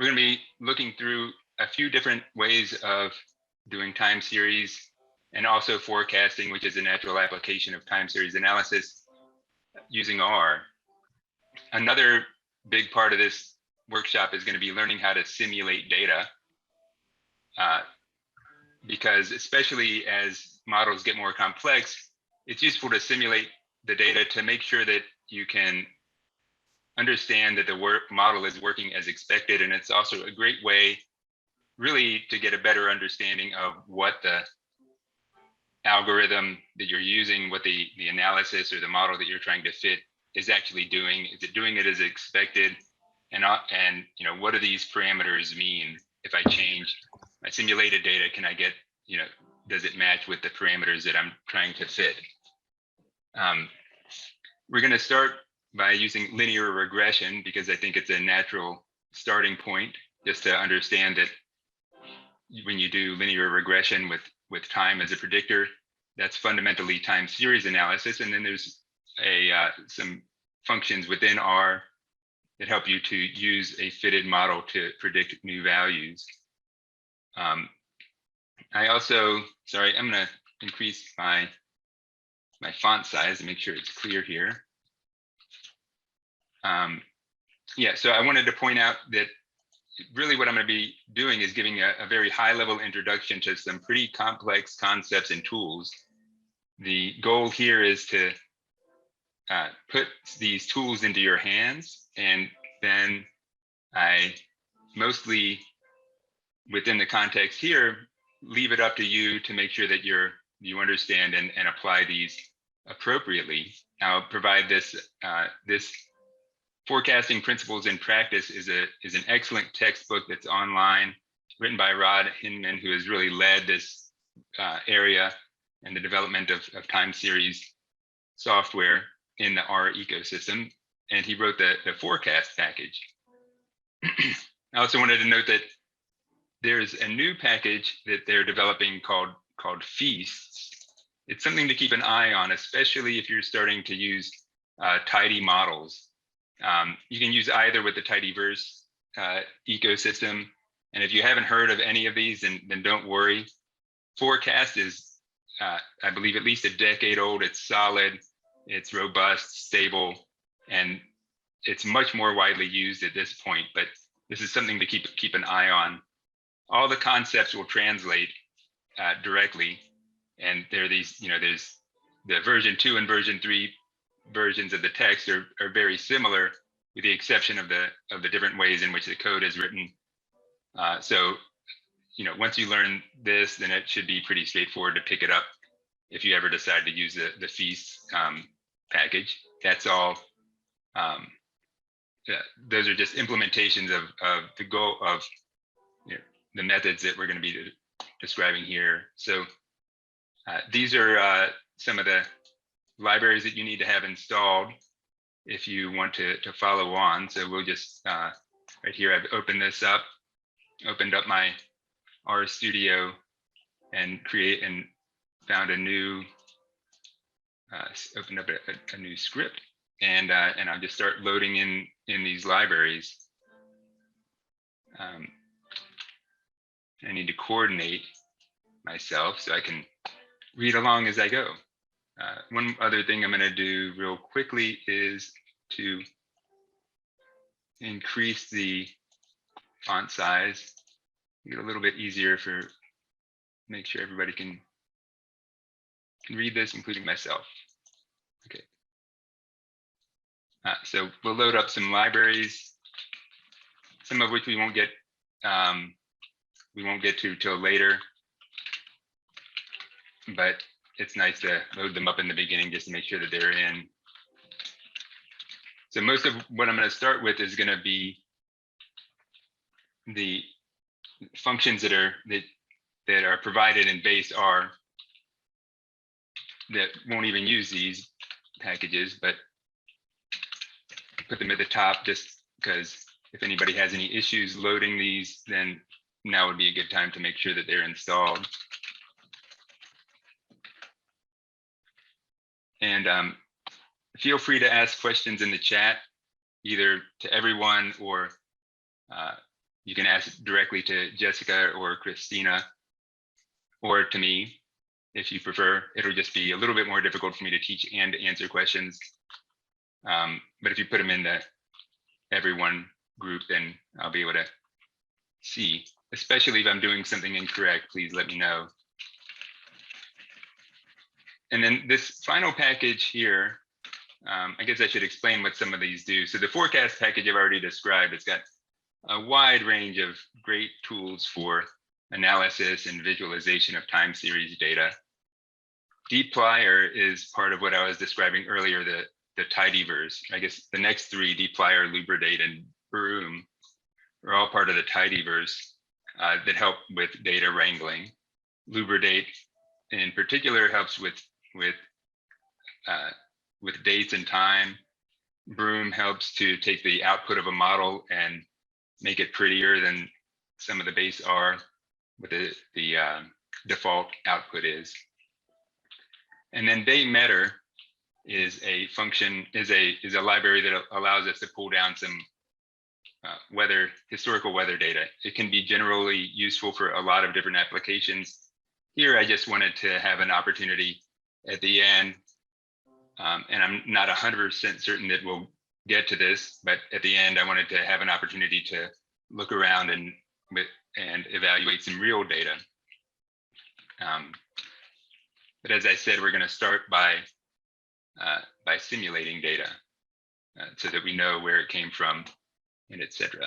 we're going to be looking through a few different ways of doing time series and also forecasting, which is a natural application of time series analysis using R. Another big part of this workshop is going to be learning how to simulate data, because especially as models get more complex, it's useful to simulate the data to make sure that you can understand that the model is working as expected. And it's also a great way really to get a better understanding of what the algorithm that you're using, what the analysis or the model that you're trying to fit is actually doing. Is it doing it as expected? And you know, what do these parameters mean? If I change my simulated data, can I get, you know, does it match with the parameters that I'm trying to fit? We're going to start by using linear regression because I think it's a natural starting point, just to understand that when you do linear regression with time as a predictor, that's fundamentally time series analysis. And then there's some functions within R that help you to use a fitted model to predict new values. I also, sorry, I'm going to increase my font size to make sure it's clear here. Yeah, so I wanted to point out that really what I'm going to be doing is giving a very high level introduction to some pretty complex concepts and tools. The goal here is to put these tools into your hands, and then I mostly, within the context here, leave it up to you to make sure that you understand and apply these appropriately. I'll provide this this Forecasting Principles in Practice is an excellent textbook that's online, written by Rod Hinman, who has really led this area and the development of time series software in the R ecosystem. And he wrote the forecast package. I also wanted to note that there's a new package that they're developing called Feasts. It's something to keep an eye on, especially if you're starting to use tidy models. You can use either with the tidyverse ecosystem. And if you haven't heard of any of these, then don't worry. Forecast is, I believe, at least a decade old. It's solid, it's robust, stable, and it's much more widely used at this point. But this is something to keep an eye on. All the concepts will translate directly. And there are these, you know, there's the version 2 and version 3 versions of the text are very similar, with the exception of the different ways in which the code is written. So, you know, once you learn this, then it should be pretty straightforward to pick it up if you ever decide to use the Feast package. That's all. Those are just implementations of the goal of, you know, the methods that we're going to be describing here. So these are some of the libraries that you need to have installed if you want to follow on. So we'll just, right here, I've opened up my R Studio and found a new, opened up a new script, and I'll just start loading in these libraries. I need to coordinate myself so I can read along as I go. One other thing I'm going to do real quickly is to increase the font size, make it a little bit easier make sure everybody can read this, including myself. Okay. So we'll load up some libraries, some of which we won't get to till later, but it's nice to load them up in the beginning just to make sure that they're in. So most of what I'm going to start with is going to be the functions that are provided in base R that won't even use these packages, but put them at the top just because if anybody has any issues loading these, then now would be a good time to make sure that they're installed. And feel free to ask questions in the chat, either to everyone or you can ask directly to Jessica or Christina or to me if you prefer. It'll just be a little bit more difficult for me to teach and answer questions. But if you put them in the everyone group, then I'll be able to see, especially if I'm doing something incorrect, please let me know. And then this final package here, I guess I should explain what some of these do. So the forecast package I've already described, it's got a wide range of great tools for analysis and visualization of time series data. dplyr is part of what I was describing earlier, the tidyverse. I guess the next three, dplyr, lubridate, and broom, are all part of the tidyverse that help with data wrangling. Lubridate in particular helps with dates and time. Broom helps to take the output of a model and make it prettier than some of the base R, what the default output is. And then daymetter is a function, is a library that allows us to pull down some historical weather data. It can be generally useful for a lot of different applications. Here, I just wanted to have an opportunity at the end, and I'm not 100% certain that we'll get to this, but at the end, I wanted to have an opportunity to look around and evaluate some real data. But as I said, we're going to start by simulating data so that we know where it came from, and etc.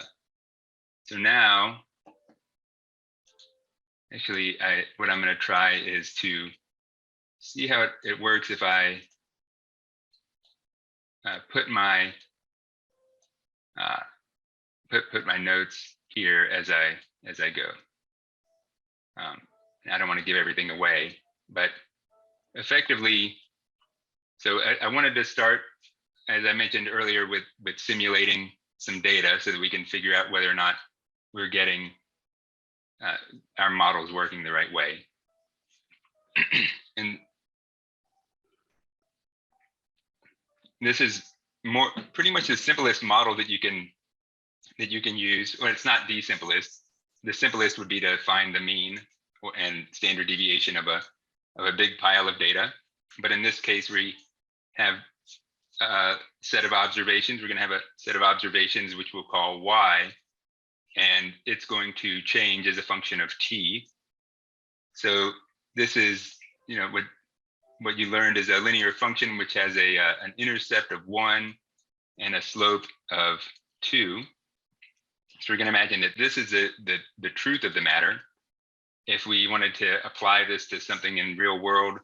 So now, actually, what I'm going to try is to see how it works if I put my notes here as I go. I don't want to give everything away, but effectively, so I wanted to start, as I mentioned earlier, with simulating some data so that we can figure out whether or not we're getting our models working the right way. And this is pretty much the simplest model that you can use. Well, it's not the simplest. The simplest would be to find the mean and standard deviation of a big pile of data. But in this case, we have a set of observations. We're going to have a set of observations which we'll call y, and it's going to change as a function of t. So this is, what you learned is a linear function which has an intercept of 1 and a slope of 2. So we're going to imagine that this is the truth of the matter. If we wanted to apply this to something in real world,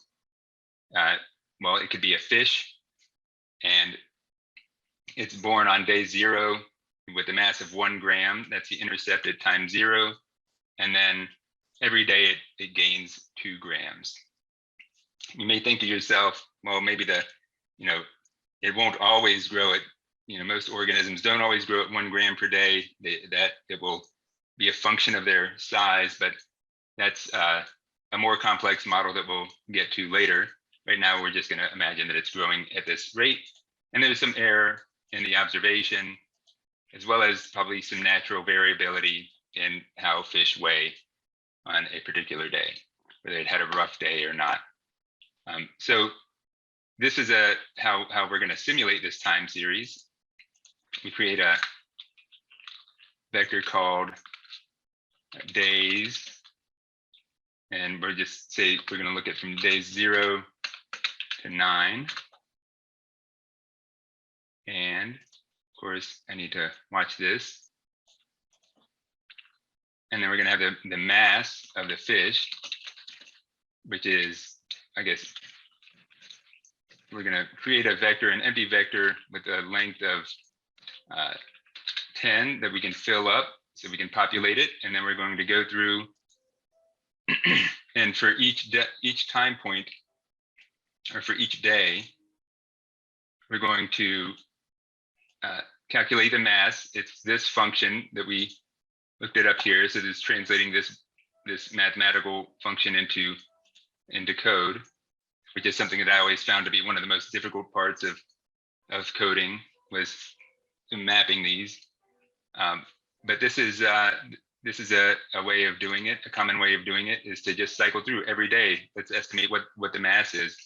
well, it could be a fish, and it's born on day 0 with a mass of 1 gram. That's the intercept at time 0. And then every day it gains 2 grams. You may think to yourself, well, maybe it won't always grow at, most organisms don't always grow at 1 gram per day. That it will be a function of their size, but that's a more complex model that we'll get to later. Right now, we're just going to imagine that it's growing at this rate, and there's some error in the observation, as well as probably some natural variability in how fish weigh on a particular day, whether it had a rough day or not. So this is how we're going to simulate this time series. We create a vector called days, and we're going to look at from days 0 to 9. And of course, I need to watch this. And then we're going to have the mass of the fish, which is, I guess, we're going to create a vector, an empty vector with a length of 10 that we can fill up so we can populate it. And then we're going to go through and for each time point, or for each day, we're going to calculate the mass. It's this function that we looked it up here. So this is translating this mathematical function into code, which is something that I always found to be one of the most difficult parts of coding, was mapping these. but this is a way of doing it. A common way of doing it is to just cycle through every day. Let's estimate what the mass is.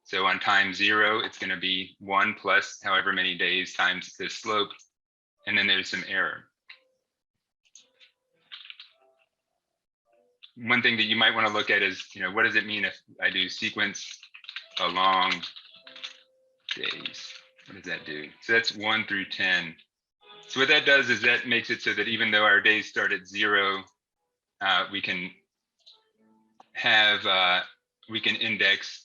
So on time 0, it's going to be 1 plus however many days times the slope, and then there's some error. One thing that you might want to look at is, what does it mean if I do sequence along days? What does that do? So that's 1 through 10. So what that does is that makes it so that even though our days start at 0, we can have, we can index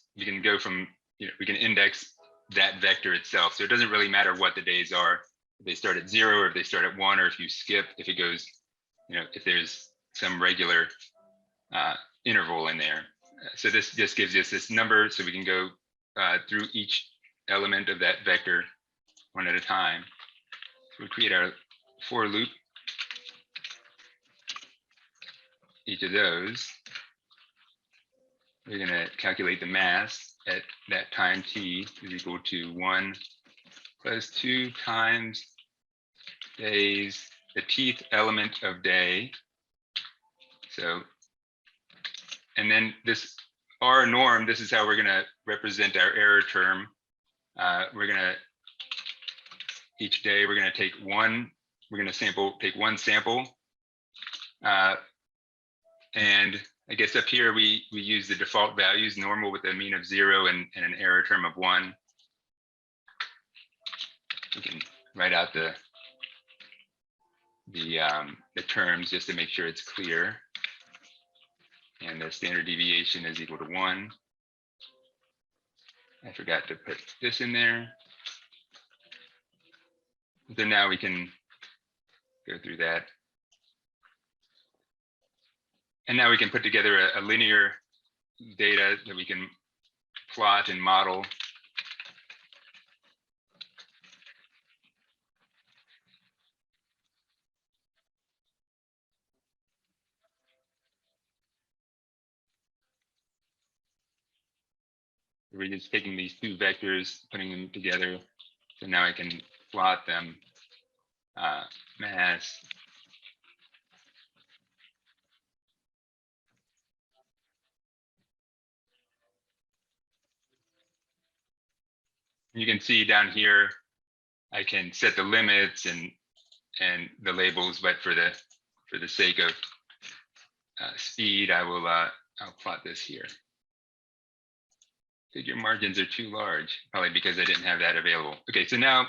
that vector itself. So it doesn't really matter what the days are. If they start at 0 or if they start at 1, or if you skip, if it goes, if there's some regular interval in there. So this just gives us this number, so we can go through each element of that vector one at a time. So we create our for loop, each of those. We're going to calculate the mass at that time t is equal to 1 plus 2 times days, the tth element of day. So, and then this R norm, this is how we're going to represent our error term. We're going to, each day, we're going to take one, we're going to take one sample. And I guess up here, we use the default values, normal with a mean of 0 and an error term of 1. We can write out the terms just to make sure it's clear. And the standard deviation is equal to 1. I forgot to put this in there. So now we can go through that. And now we can put together a linear data that we can plot and model. We're just taking these two vectors, putting them together. So now I can plot them, mass. You can see down here, I can set the limits and the labels, but for the sake of speed, I'll plot this here. Figure margins are too large, probably because I didn't have that available. Okay, so now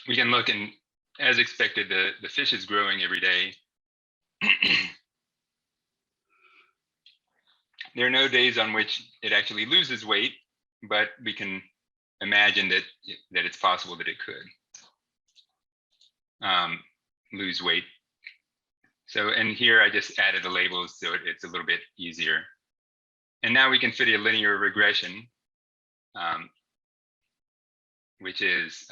we can look, and as expected, the fish is growing every day. There are no days on which it actually loses weight, but we can imagine that it's possible that it could lose weight. So, and here I just added the labels so it's a little bit easier. And now we can fit a linear regression, which is,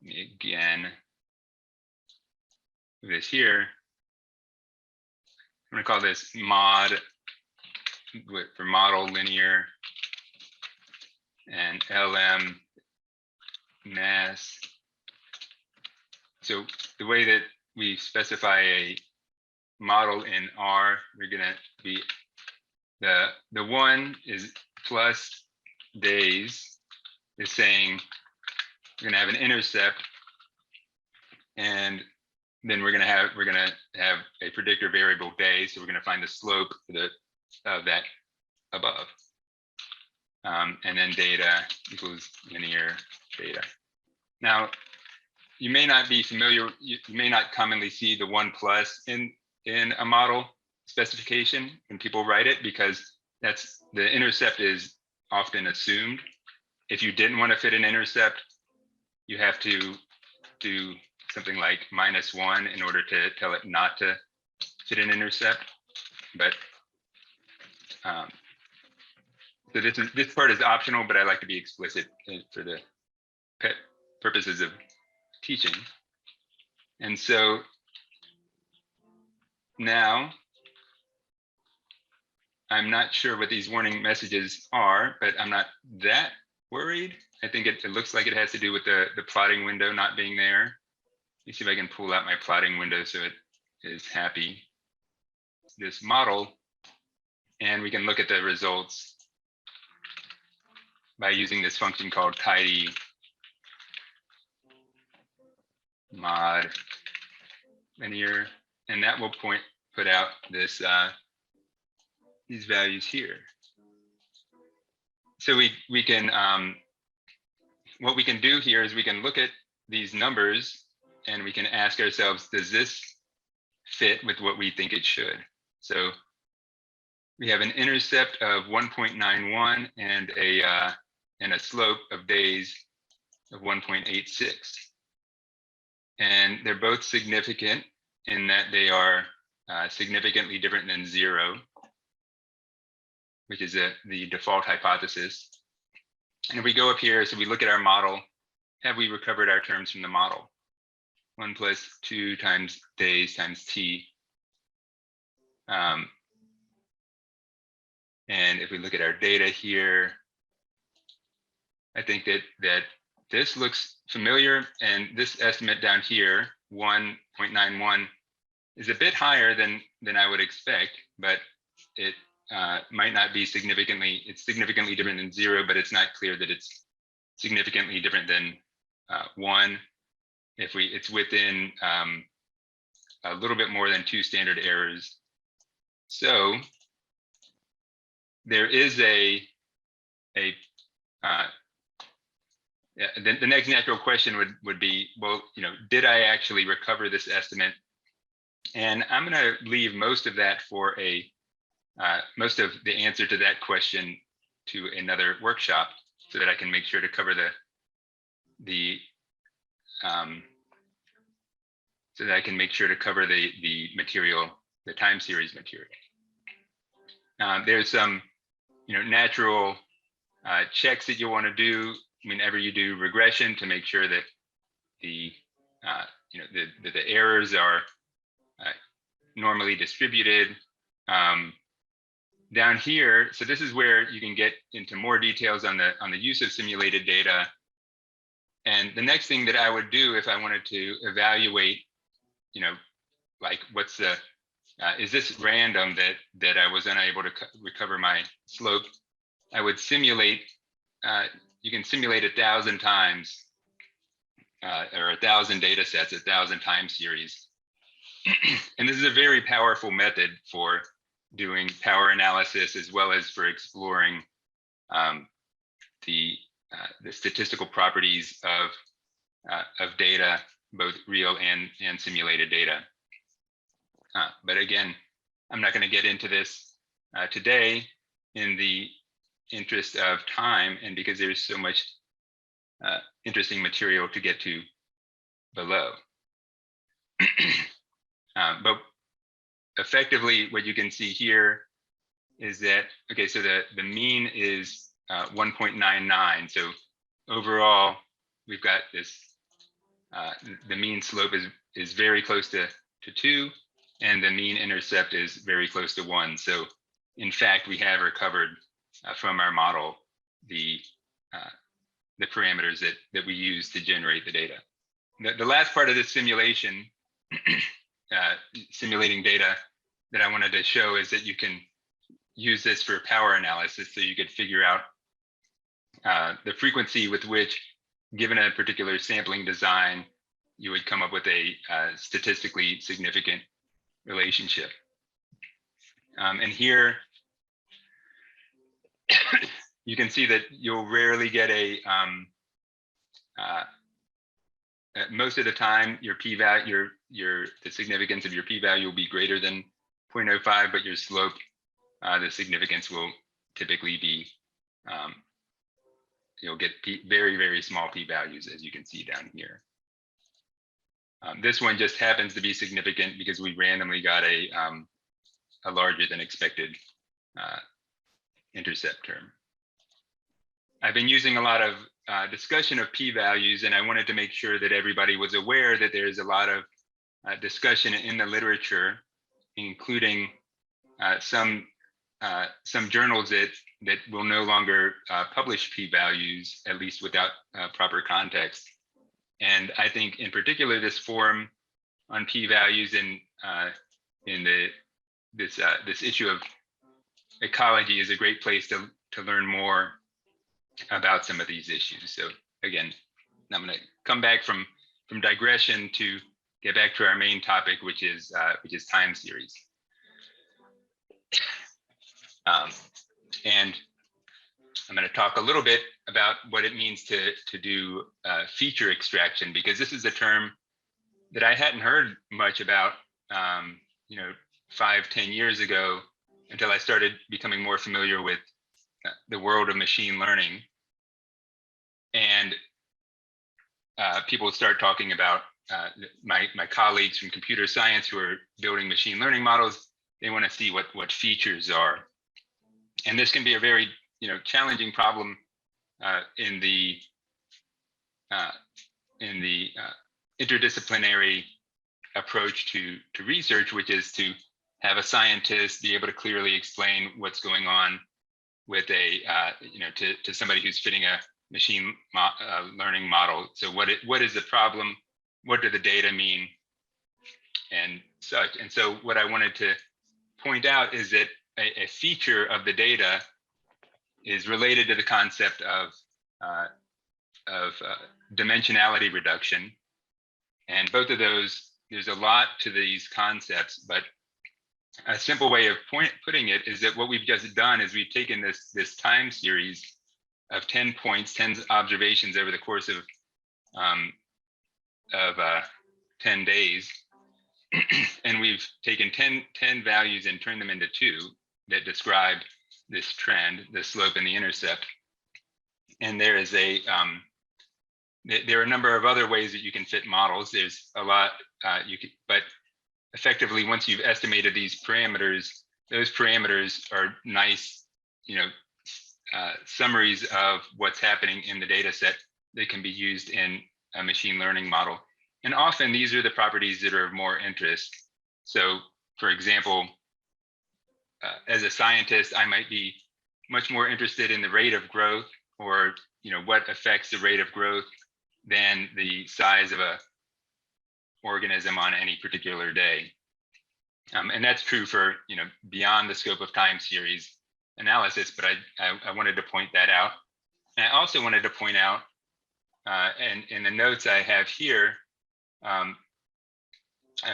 again, this here. I'm going to call this mod for model linear, and LM mass. So the way that we specify a model in R, we're going to be the 1 is plus days, is saying we're going to have an intercept, and then we're going to have a predictor variable day. So we're going to find the slope of that above, and then data equals linear data. Now, you may not be familiar. You may not commonly see the 1 plus in a model specification when people write it, because that's the intercept is often assumed. If you didn't want to fit an intercept, you have to do something like -1 in order to tell it not to fit an intercept. But so this part is optional, but I like to be explicit for the purposes of teaching. And so now I'm not sure what these warning messages are, but I'm not that worried. I think it looks like it has to do with the plotting window not being there. me see if I can pull out my plotting window so it is happy. This model, and we can look at the results by using this function called tidy mod linear, and that will put out this these values here. So we can what we can do here is we can look at these numbers and we can ask ourselves, does this fit with what we think it should? So we have an intercept of 1.91 and a slope of days of 1.86. And they're both significant in that they are significantly different than 0, which is the default hypothesis. And if we go up here, so we look at our model, have we recovered our terms from the model? 1 plus 2 times days times t. And if we look at our data here, I think that this looks familiar, and this estimate down here, 1.91, is a bit higher than I would expect, but it might not be significantly, it's significantly different than 0, but it's not clear that it's significantly different than 1. If it's within a little bit more than 2 standard errors. So there is the next natural question would be, well, did I actually recover this estimate? And I'm going to leave most of that for most of the answer to that question to another workshop, so that I can make sure to cover the material, the time series material. There's some natural checks that you want to do whenever you do regression to make sure that the errors are normally distributed. Down here, so this is where you can get into more details on the use of simulated data. And the next thing that I would do if I wanted to evaluate, like what's the is this random that I was unable to recover my slope? I would simulate. You can simulate 1,000 times or 1,000 data sets, 1,000 time series. And this is a very powerful method for doing power analysis, as well as for exploring the statistical properties of data, both real and simulated data. But again, I'm not going to get into this today in the interest of time, and because there's so much interesting material to get to below. But effectively, what you can see here is that, okay, so the mean is 1.99. So overall, we've got this, the mean slope is very close to 2, and the mean intercept is very close to 1. So in fact, we have recovered from our model the parameters that we use to generate the data. The last part of this simulation, simulating data, that I wanted to show is that you can use this for power analysis. So you could figure out the frequency with which, given a particular sampling design, you would come up with a statistically significant relationship. And here, you can see that you'll rarely get most of the time, your p-value, the significance of your p-value will be greater than 0.05, but your slope, the significance will typically be, you'll get very, very small p-values, as you can see down here. This one just happens to be significant because we randomly got a larger than expected intercept term. I've been using a lot of discussion of p-values, and I wanted to make sure that everybody was aware that there's a lot of discussion in the literature, including some journals that will no longer publish p-values, at least without proper context. And I think in particular, this forum on p-values and in this issue of ecology is a great place to learn more about some of these issues. So again, I'm going to come back from digression to get back to our main topic, which is time series. And I'm going to talk a little bit about what it means to do feature extraction, because this is a term that I hadn't heard much about, 5-10 years ago, until I started becoming more familiar with the world of machine learning. And people start talking about my colleagues from computer science who are building machine learning models. They want to see what features are. And this can be a very challenging problem in the interdisciplinary approach to research, which is to have a scientist be able to clearly explain what's going on with to somebody who's fitting a machine learning model. So what is the problem? What do the data mean? And such. And so what I wanted to point out is that a feature of the data is related to the concept of dimensionality reduction. And both of those, there's a lot to these concepts, but a simple way of putting it is that what we've just done is we've taken this time series of 10 points, 10 observations over the course of 10 days, and we've taken 10 values and turned them into 2 that describe this trend, the slope and the intercept. And there is there are a number of other ways that you can fit models. There's a lot but effectively, once you've estimated these parameters, those parameters are nice, summaries of what's happening in the data set that can be used in a machine learning model. And often these are the properties that are of more interest. So for example, as a scientist, I might be much more interested in the rate of growth, or what affects the rate of growth, than the size of a organism on any particular day. And that's true for beyond the scope of time series analysis, but I wanted to point that out. And I also wanted to point out, and in the notes I have here, a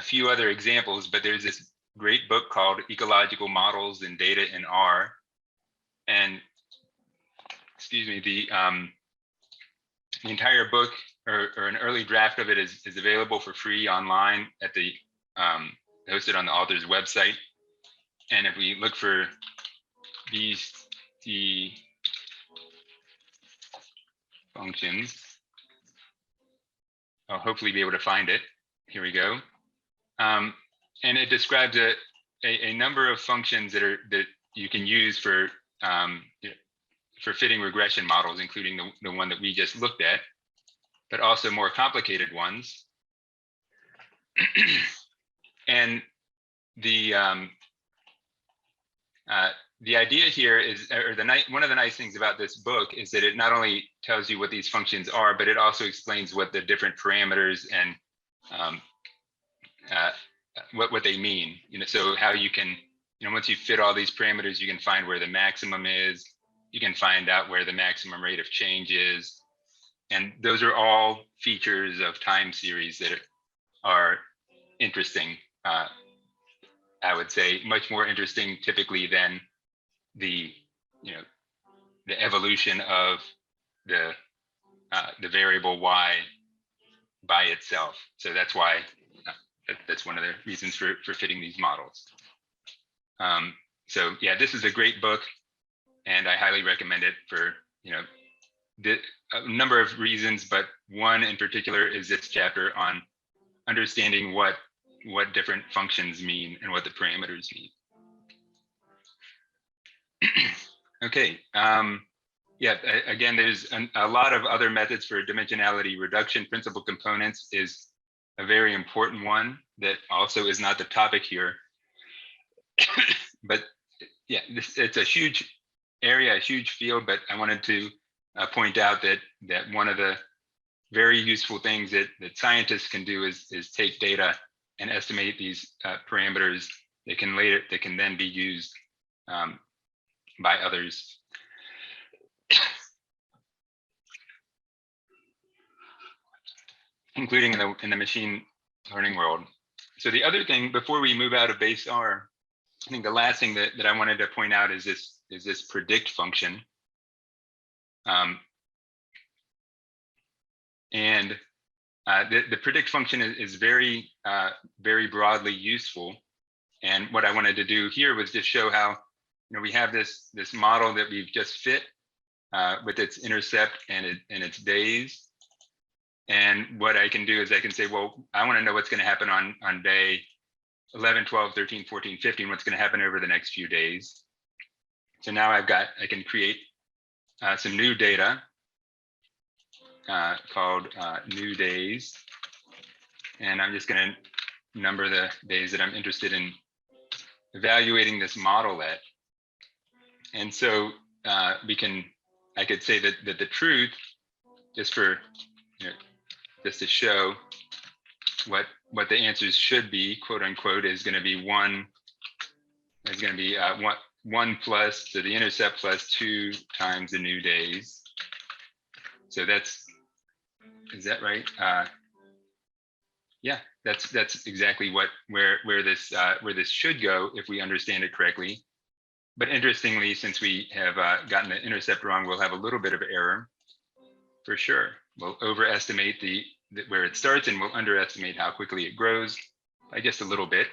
few other examples, but there's this great book called Ecological Models and Data in R. And excuse me, the entire book, or an early draft of it, is available for free online at the hosted on the author's website. And if we look for the functions, I'll hopefully be able to find it. Here we go. And it describes a number of functions that you can use for fitting regression models, including the one that we just looked at, but also more complicated ones. And the idea here is, or one of the nice things about this book is that it not only tells you what these functions are, but it also explains what the different parameters and what they mean. So how you can, once you fit all these parameters, you can find where the maximum is. You can find out where the maximum rate of change is. And those are all features of time series that are interesting. I would say much more interesting typically than the evolution of the variable y by itself. So that's why that's one of the reasons for fitting these models. So yeah, this is a great book, and I highly recommend it for a number of reasons, but one in particular is this chapter on understanding what different functions mean and what the parameters mean. Okay. Yeah, again, there's a lot of other methods for dimensionality reduction. Principal components is a very important one that also is not the topic here. But yeah, it's a huge area, a huge field, but I wanted to point out that one of the very useful things that scientists can do is take data and estimate these parameters that can then be used by others. Including in the machine learning world. So the other thing, before we move out of base R, I think the last thing that I wanted to point out is this predict function. And the predict function is very, very broadly useful. And what I wanted to do here was just show how, we have this model that we've just fit with its intercept and its days. And what I can do is I can say, well, I want to know what's going to happen on day 11, 12, 13, 14, 15, what's going to happen over the next few days. So now I can create some new data called new days. And I'm just going to number the days that I'm interested in evaluating this model at. And so I could say that the truth, just for, just to show what the answers should be, quote unquote, is going to be one plus, so the intercept plus 2 times the new days. So is that right? Yeah, that's exactly where this should go if we understand it correctly. But interestingly, since we have gotten the intercept wrong, we'll have a little bit of error for sure. We'll overestimate where it starts, and we'll underestimate how quickly it grows by just a little bit.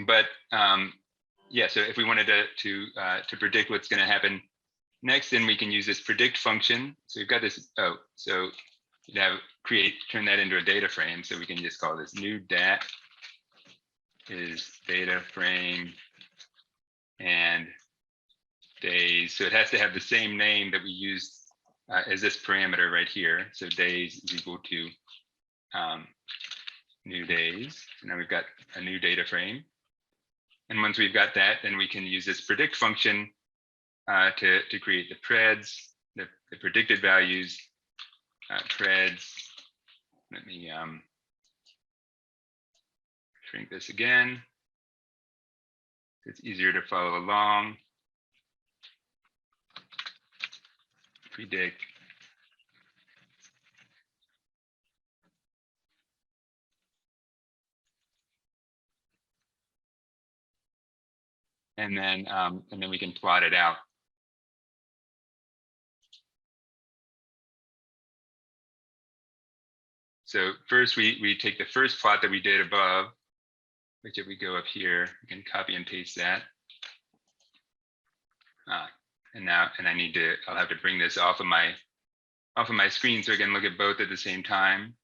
But yeah, so if we wanted to predict what's going to happen next, then we can use this predict function. So we've got this. So you'd have turn that into a data frame. So we can just call this new dat is data frame and days. So it has to have the same name that we used as this parameter right here. So days is equal to new days. So now we've got a new data frame. And once we've got that, then we can use this predict function to create the preds, the predicted values, preds. Let me shrink this again. It's easier to follow along. Predict. And then we can plot it out. So first we take the first plot that we did above, which if we go up here, we can copy and paste that. And I'll have to bring this off of my screen so I can look at both at the same time.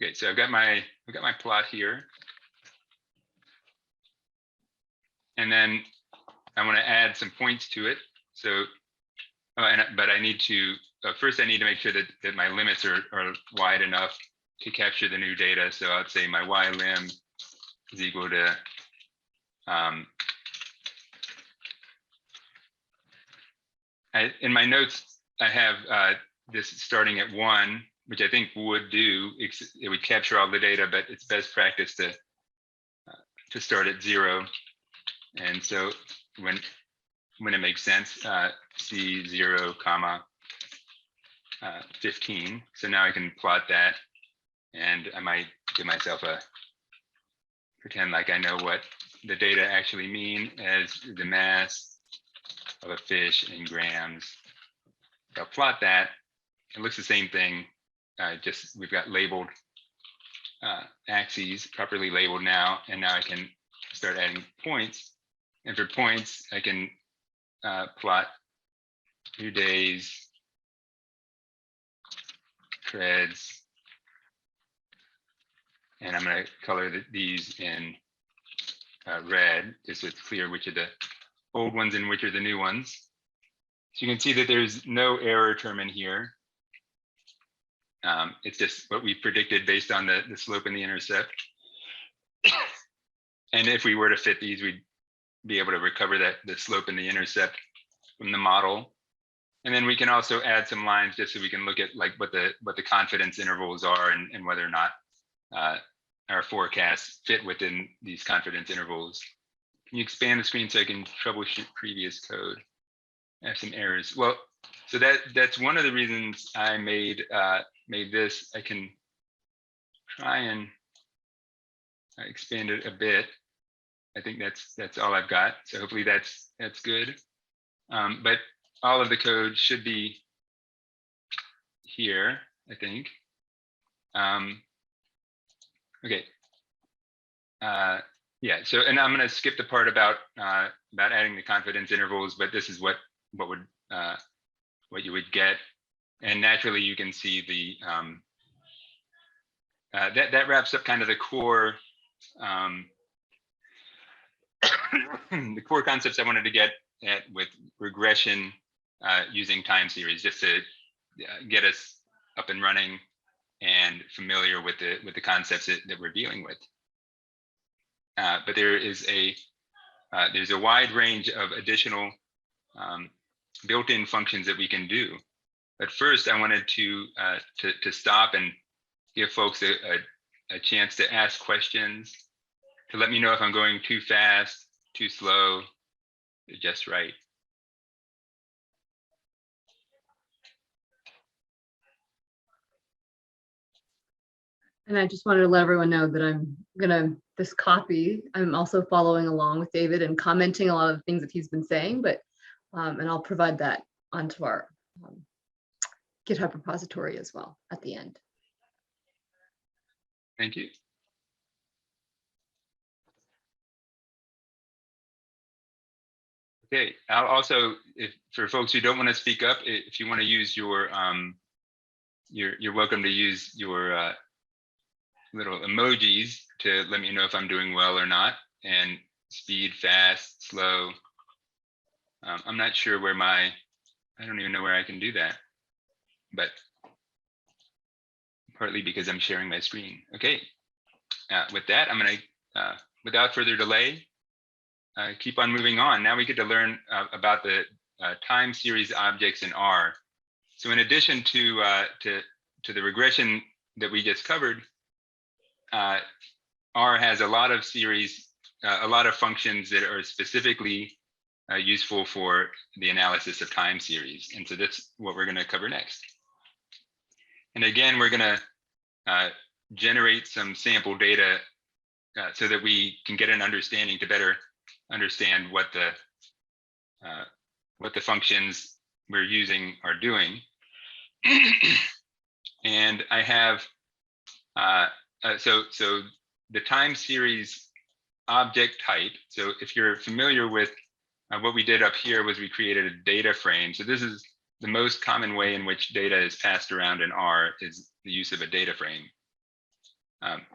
Okay, so I've got my plot here. And then I want to add some points to it. So, but I need to, first I need to make sure that my limits are wide enough to capture the new data. So I'd say my y lim is equal to in my notes, I have this starting at 1, which I think would do, it would capture all the data, but it's best practice to start at 0. And so when it makes sense, C0, comma 15. So now I can plot that, and I might give myself pretend like I know what the data actually mean as the mass of a fish in grams. I'll plot that. It looks the same thing. Just we've got labeled axes, properly labeled now, and now I can start adding points. And for points, I can plot new days, threads, and I'm going to color these in red, just so it's clear which are the old ones and which are the new ones. So you can see that there's no error term in here. It's just what we predicted based on the slope and the intercept. And if we were to fit these, be able to recover the slope and the intercept from the model. And then we can also add some lines just so we can look at like what the confidence intervals are and whether or not our forecasts fit within these confidence intervals. Can you expand the screen so I can troubleshoot previous code? I have some errors. Well, so that's one of the reasons I made this. I can try and expand it a bit. I think that's all I've got. So hopefully that's good. But all of the code should be here, I think. Okay. Yeah. So, and I'm going to skip the part about adding the confidence intervals, but this is what you would get, and naturally you can see the that wraps up kind of the core the core concepts I wanted to get at with regression using time series, just to get us up and running and familiar with the concepts that we're dealing with. But there is there's a wide range of additional built-in functions that we can do. But first, I wanted to stop and give folks a chance to ask questions, to let me know if I'm going too fast, too slow, just right. And I just wanted to let everyone know that I'm also following along with David and commenting a lot of the things that he's been saying, but and I'll provide that onto our GitHub repository as well at the end. Thank you. Okay, I'll also, for folks who don't want to speak up, if you want to use you're welcome to use your little emojis to let me know if I'm doing well or not, and speed, fast, slow. I'm not sure where I don't even know where I can do that, but partly because I'm sharing my screen. Okay, with that, I'm gonna, without further delay, keep on moving on. Now we get to learn about the time series objects in R. So in addition to the regression that we just covered, R has a lot of series, a lot of functions that are specifically useful for the analysis of time series. And so that's what we're going to cover next. And again, we're going to generate some sample data so that we can get an understanding to better understand what the functions we're using are doing. And I have so the time series object type. So if you're familiar with what we did up here, was we created a data frame. So this is the most common way in which data is passed around in R, is the use of a data frame.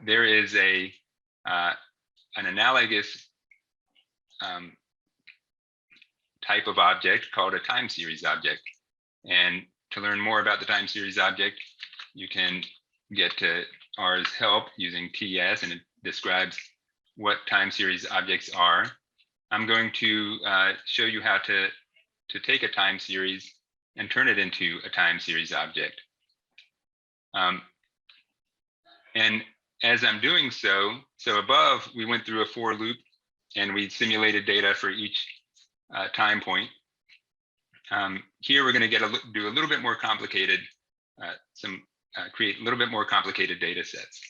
There is an analogous type of object called a time series object. And to learn more about the time series object, you can get to R's help using TS, and it describes what time series objects are. I'm going to show you how to take a time series and turn it into a time series object. And as I'm doing so above, we went through a for loop and we simulated data for each time point. Here we're going to do a little bit more complicated, create a little bit more complicated data sets.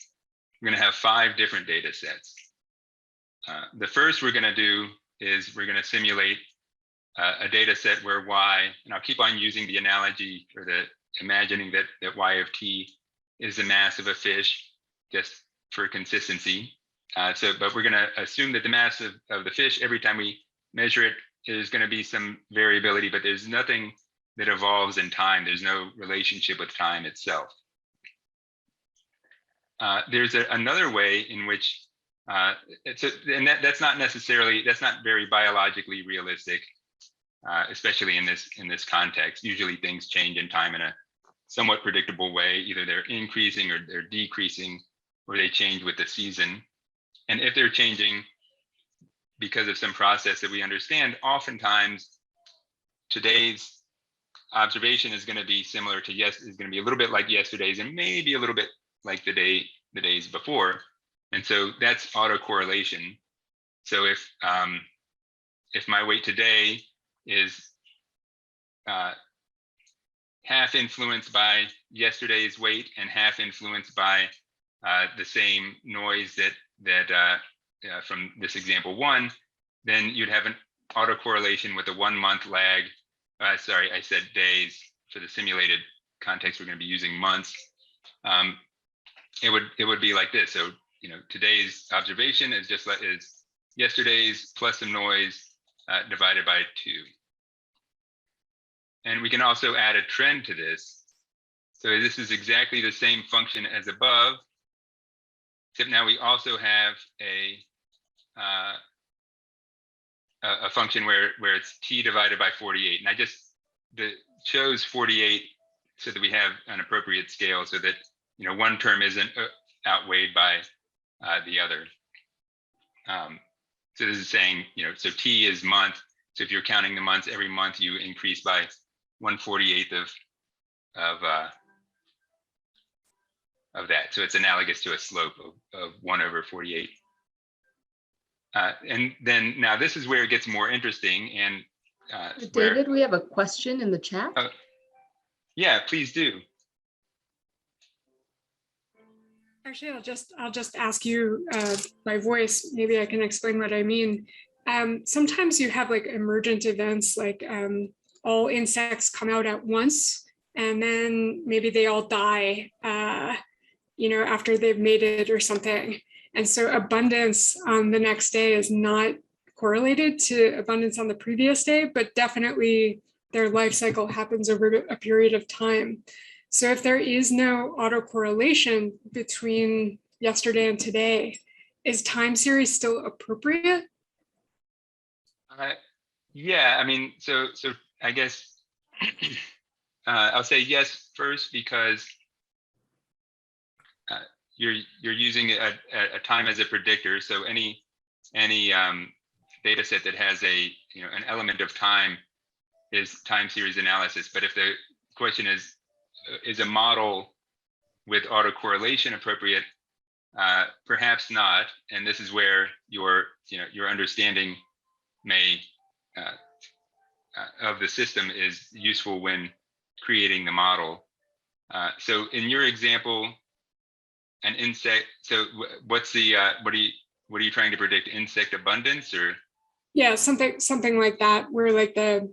We're going to have 5 different data sets. The first we're going to do is we're going to simulate a data set where Y, and I'll keep on using the analogy or the imagining that Y of T is the mass of a fish, just for consistency. But we're going to assume that the mass of the fish, every time we measure it, is going to be some variability, but there's nothing that evolves in time. There's no relationship with time itself. There's another way in which that's not very biologically realistic, especially in this context. Usually things change in time in a somewhat predictable way. Either they're increasing or they're decreasing, or they change with the season. And if they're changing, because of some process that we understand, oftentimes today's observation is going to be similar to is going to be a little bit like yesterday's and maybe a little bit like the days before. And so that's autocorrelation. So if my weight today is half influenced by yesterday's weight and half influenced by the same noise that from this example 1, then you'd have an autocorrelation with a 1 month lag. Sorry, I said days. For the simulated context, we're going to be using months. It would be like this. So today's observation is just like is yesterday's plus some noise divided by 2. And we can also add a trend to this. So this is exactly the same function as above, except now we also have a function where it's t divided by 48. And I just chose 48 so that we have an appropriate scale, so that one term isn't outweighed by the other. So this is saying, so t is month. So if you're counting the months, every month you increase by 1/48 of that. So it's analogous to a slope of 1/48. And then now this is where it gets more interesting. And David, we have a question in the chat. Yeah, please do. Actually, I'll just ask you by voice. Maybe I can explain what I mean. Sometimes you have like emergent events, like all insects come out at once, and then maybe they all die, after they've mated or something. And so abundance on the next day is not correlated to abundance on the previous day, but definitely their life cycle happens over a period of time. So if there is no autocorrelation between yesterday and today, is time series still appropriate? Yeah, I mean, so I guess I'll say yes first, because you're using a time as a predictor. So any data set that has an element of time is time series analysis. But if the question is a model with autocorrelation appropriate, perhaps not. And this is where your understanding of the system is useful when creating the model. So in your example, an insect. So what's the what are you trying to predict? Insect abundance, or? Yeah, something like that, where like the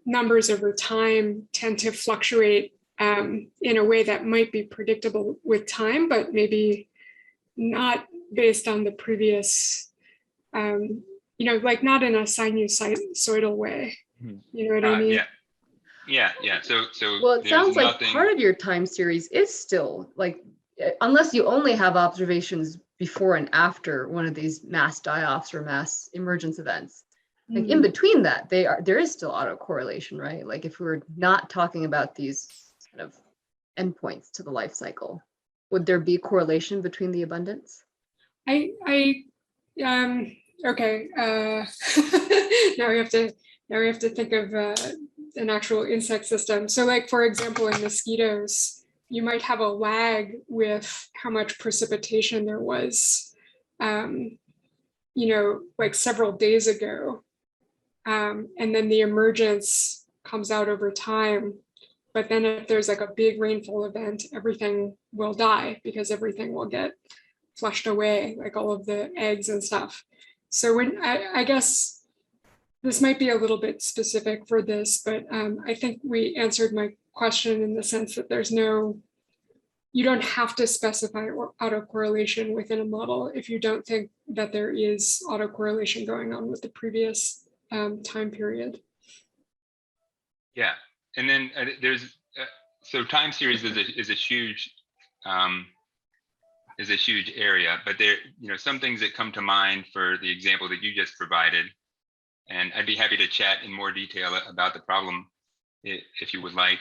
numbers over time tend to fluctuate in a way that might be predictable with time, but maybe not based on the previous, like not in a sinusoidal way. You know what I mean? Yeah. So well, it sounds like part of your time series is still like, unless you only have observations before and after one of these mass die-offs or mass emergence events. Like in between that, there is still autocorrelation, right? Like if we were not talking about these kind of endpoints to the life cycle, would there be correlation between the abundance? Okay. Now we have to think of an actual insect system. So like, for example, in mosquitoes, you might have a lag with how much precipitation there was, like several days ago. And then the emergence comes out over time. But then if there's like a big rainfall event, everything will die because everything will get flushed away, like all of the eggs and stuff. So I guess this might be a little bit specific for this, but I think we answered my question in the sense that you don't have to specify autocorrelation within a model if you don't think that there is autocorrelation going on with the previous time period. Yeah, and then there's so time series is a huge area, but there some things that come to mind for the example that you just provided, and I'd be happy to chat in more detail about the problem if you would like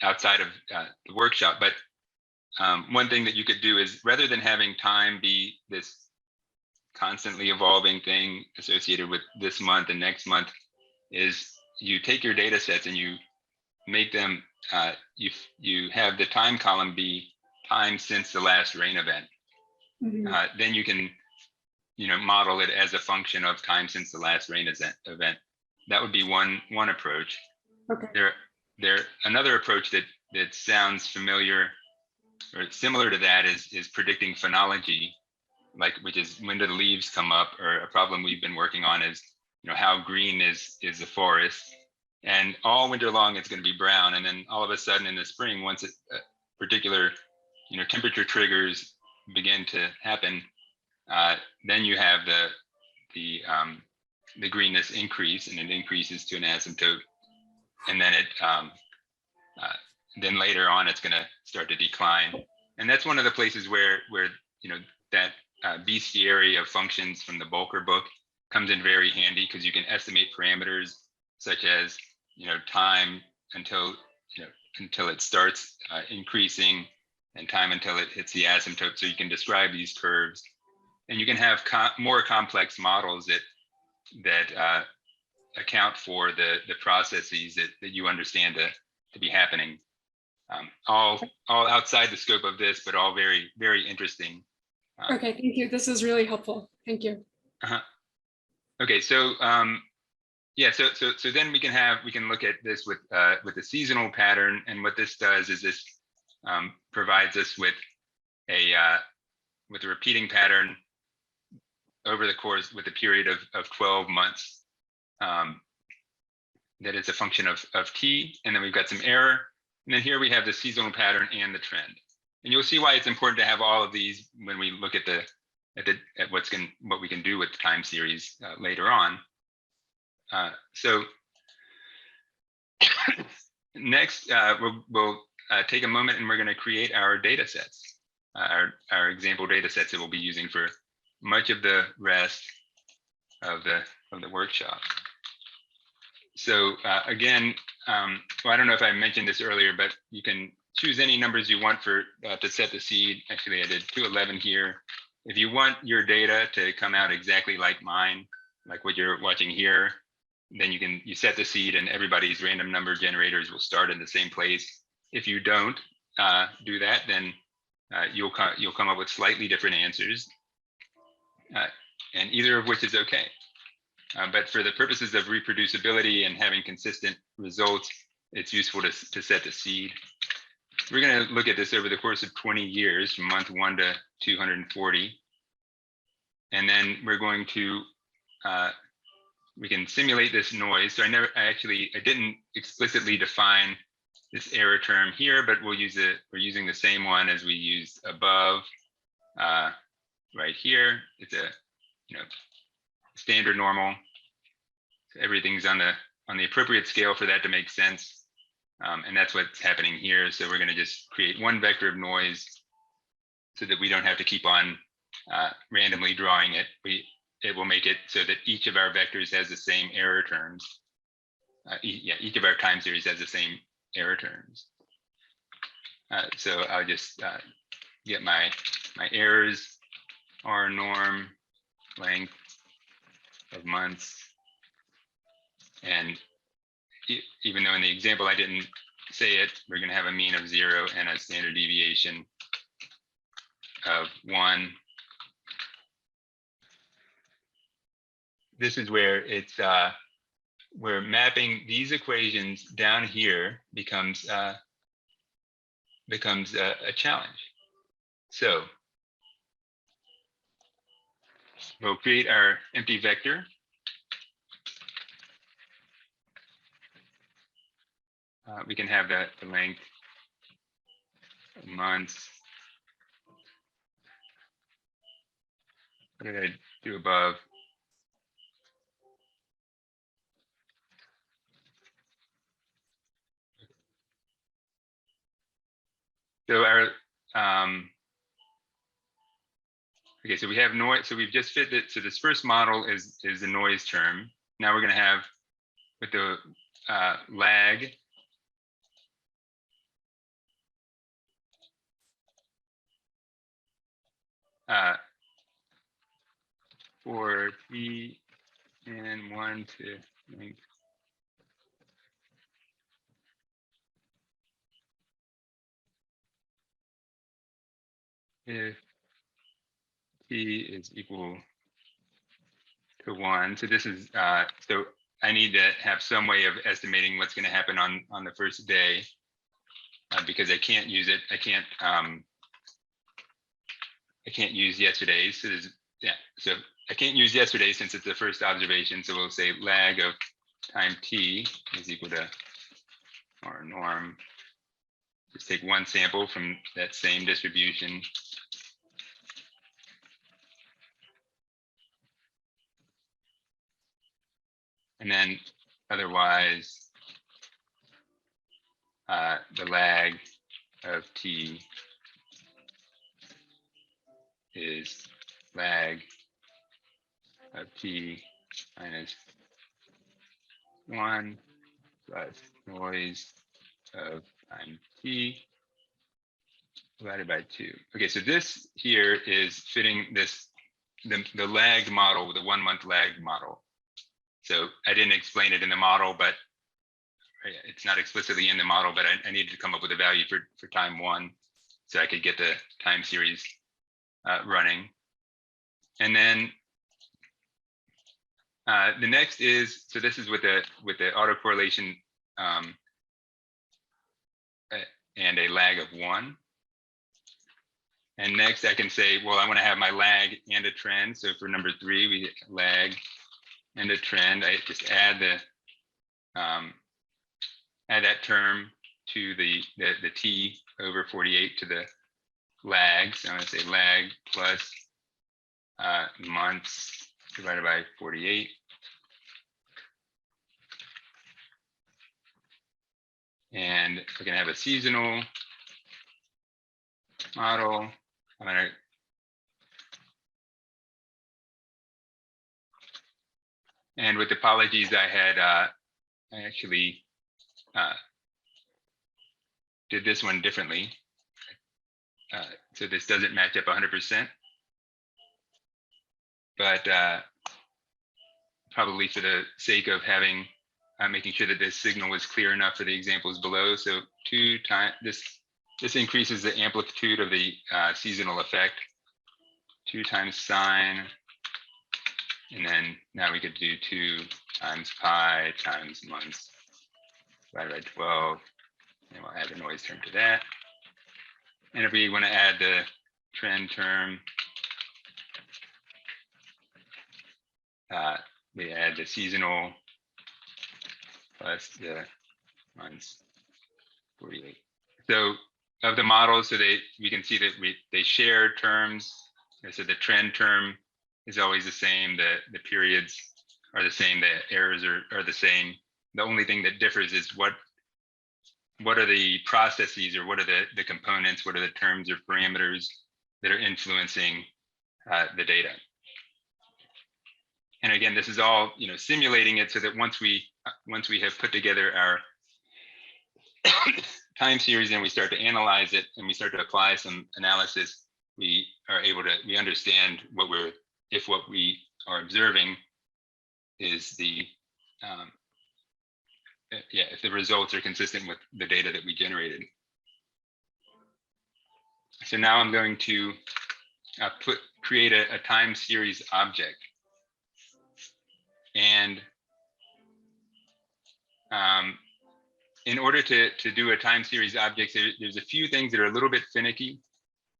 outside of the workshop. But one thing that you could do is, rather than having time be this constantly evolving thing associated with this month and next month is you take your data sets and you make them, you have the time column be time since the last rain event. Then you can, model it as a function of time since the last rain event. That would be one approach. Okay. Another approach that sounds familiar or similar to that is predicting phenology, which is when do the leaves come up, or a problem we've been working on is, how green is the forest, and all winter long it's going to be brown, and then all of a sudden in the spring, once a particular temperature triggers begin to happen, then you have the greenness increase, and it increases to an asymptote, and then then later on it's going to start to decline. And that's one of the places where that bestiary of functions from the Volcker book comes in very handy, because you can estimate parameters such as time until it starts increasing, and time until it hits the asymptote. So you can describe these curves, and you can have more complex models that account for the processes that you understand to be happening. All outside the scope of this, but all very, very interesting. Okay, thank you. This is really helpful. Thank you. Okay, so so then we can look at this with the seasonal pattern, and what this does is this provides us with a repeating pattern over the course with a period of 12 months. That is a function of t, and then we've got some error. And then here we have the seasonal pattern and the trend. And you'll see why it's important to have all of these when we look at what we can do with the time series later on. So next, we'll take a moment, and we're going to create our data sets, our example data sets that we'll be using for much of the rest of the workshop. So again, well, I don't know if I mentioned this earlier, but you can choose any numbers you want to set the seed. Actually, I did 211 here. If you want your data to come out exactly like mine, like what you're watching here, then you set the seed, and everybody's random number generators will start in the same place. If you don't do that, then you'll come up with slightly different answers, and either of which is okay. But for the purposes of reproducibility and having consistent results, it's useful to set the seed. We're going to look at this over the course of 20 years, from month 1 to 240. And then we're going to, we can simulate this noise. So I didn't explicitly define this error term here, but we're using the same one as we used above, right here. It's a, standard normal. So everything's on the appropriate scale for that to make sense. And that's what's happening here. So we're going to just create one vector of noise so that we don't have to keep on randomly drawing it. It will make it so that each of our vectors has the same error terms. Each of our time series has the same error terms. So I'll just get my errors, R norm, length of months. And even though in the example I didn't say it, we're going to have a mean of 0 and a standard deviation of 1. This is where it's where mapping these equations down here becomes a challenge. So we'll create our empty vector. We can have the length of months. What did I do above? So our okay, so we have noise. So we've just fit it. So this first model is the noise term. Now we're going to have with the lag. for t and 1 to length if t is equal to 1. So this is so I need to have some way of estimating what's going to happen on the first day, because I can't use it. I can't use yesterday's. So so I can't use yesterday since it's the first observation. So we'll say lag of time t is equal to our norm. Just take one sample from that same distribution. And then otherwise, the lag of t is lag of t minus 1 plus noise of time t divided by 2. Okay, so this here is fitting this the lag model, the 1 month lag model. So I didn't explain it in the model, but it's not explicitly in the model, but I needed to come up with a value for time 1 so I could get the time series running. And then the next is, so this is with the autocorrelation and a lag of 1. And next I can say, well, I want to have my lag and a trend. So for number 3, we get lag and a trend. I just add that term to the t over 48 to the lag. So I'm going to say lag plus months divided by 48. And we're going to have a seasonal model. I'm going to and with apologies, I had I actually did this one differently. So this doesn't match up 100%, but probably for the sake of having making sure that this signal was clear enough for the examples below. So 2 times this increases the amplitude of the seasonal effect. 2 times sine, and then now we could do 2 times pi times months divided by 12, and we'll add the noise term to that. And if we want to add the trend term, we add the seasonal plus the months 48. So of the models, so we can see that they share terms. So the trend term is always the same. The periods are the same. The errors are the same. The only thing that differs is what are the processes, or what are the components, what are the terms or parameters that are influencing the data. And again, this is all simulating it so that once we have put together our time series and we start to analyze it and we start to apply some analysis, we understand if what we are observing is if the results are consistent with the data that we generated. So now I'm going to create a time series object. And in order to do a time series object, there's a few things that are a little bit finicky.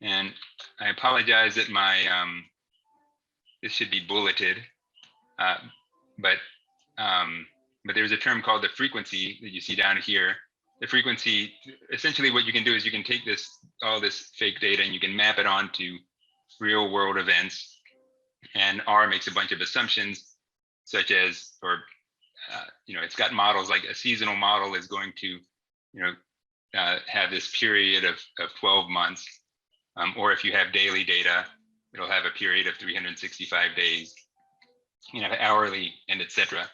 And I apologize that this should be bulleted, but there's a term called the frequency that you see down here. The frequency, essentially what you can do is you can take all this fake data and you can map it onto real world events. And R makes a bunch of assumptions, such as, it's got models like a seasonal model is going to, have this period of 12 months. Or if you have daily data, it'll have a period of 365 days, hourly and etc.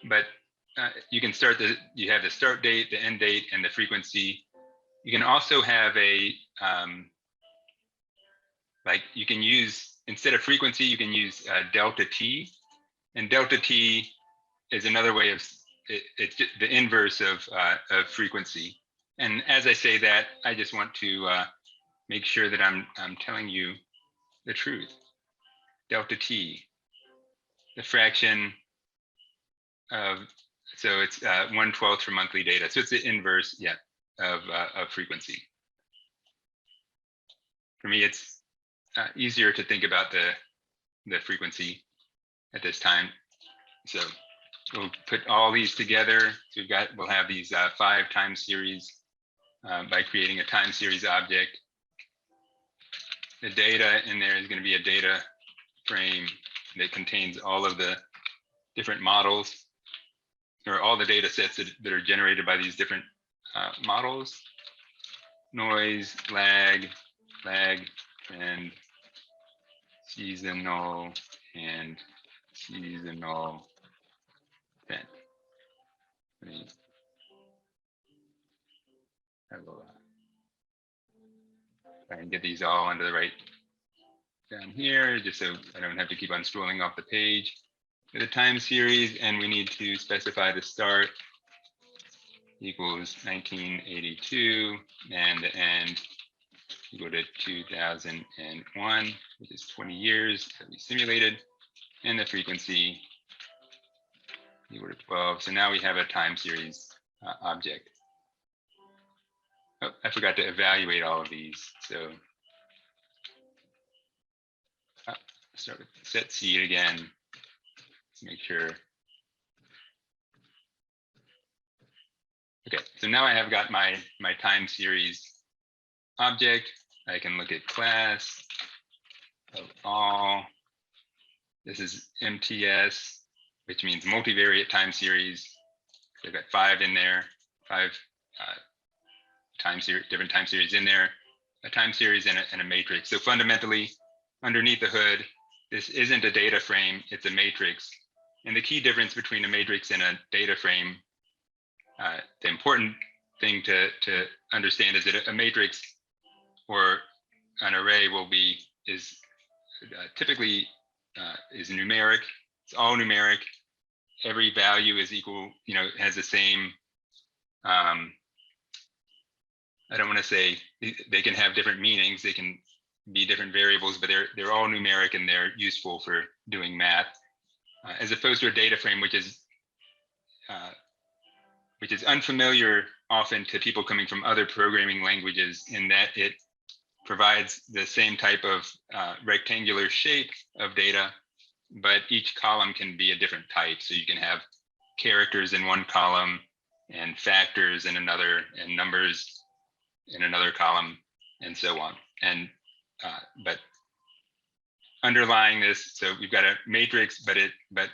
But you can you have the start date, the end date, and the frequency. You can also have you can use instead of frequency, you can use delta t, and delta t is another way of it's the inverse of frequency. And as I say that, I just want to make sure that I'm telling you the truth. Delta t, the fraction of, so it's 1/12 for monthly data. So it's the inverse, yeah, of frequency. For me, it's easier to think about the frequency at this time. So we'll put all these together. So we'll have these 5 time series by creating a time series object. The data in there is going to be a data frame that contains all of the different models, or all the data sets that are generated by these different models. Noise, lag, trend, seasonal, and seasonal event. Let me try and get these all under the right down here, just so I don't have to keep on scrolling off the page. The time series, and we need to specify the start equals 1982, and the end equal to 2001, which is 20 years that we simulated, and the frequency equal to 12. So now we have a time series object. Oh, I forgot to evaluate all of these. So start with set seed again. Let's make sure. Okay, so now I have got my time series object. I can look at class of all. This is MTS, which means multivariate time series. I've got 5 in there, 5 different time series in there, a time series and a matrix. So fundamentally, underneath the hood, this isn't a data frame, it's a matrix. And the key difference between a matrix and a data frame, the important thing to understand is that a matrix or an array is typically is numeric. It's all numeric. Every value is equal, has the same, I don't want to say they can have different meanings. They can be different variables, but they're all numeric and they're useful for doing math, as opposed to a data frame, which is unfamiliar often to people coming from other programming languages, in that it provides the same type of rectangular shape of data, but each column can be a different type. So you can have characters in one column and factors in another, and numbers in another column, and so on. And but underlying this, so we've got a matrix, but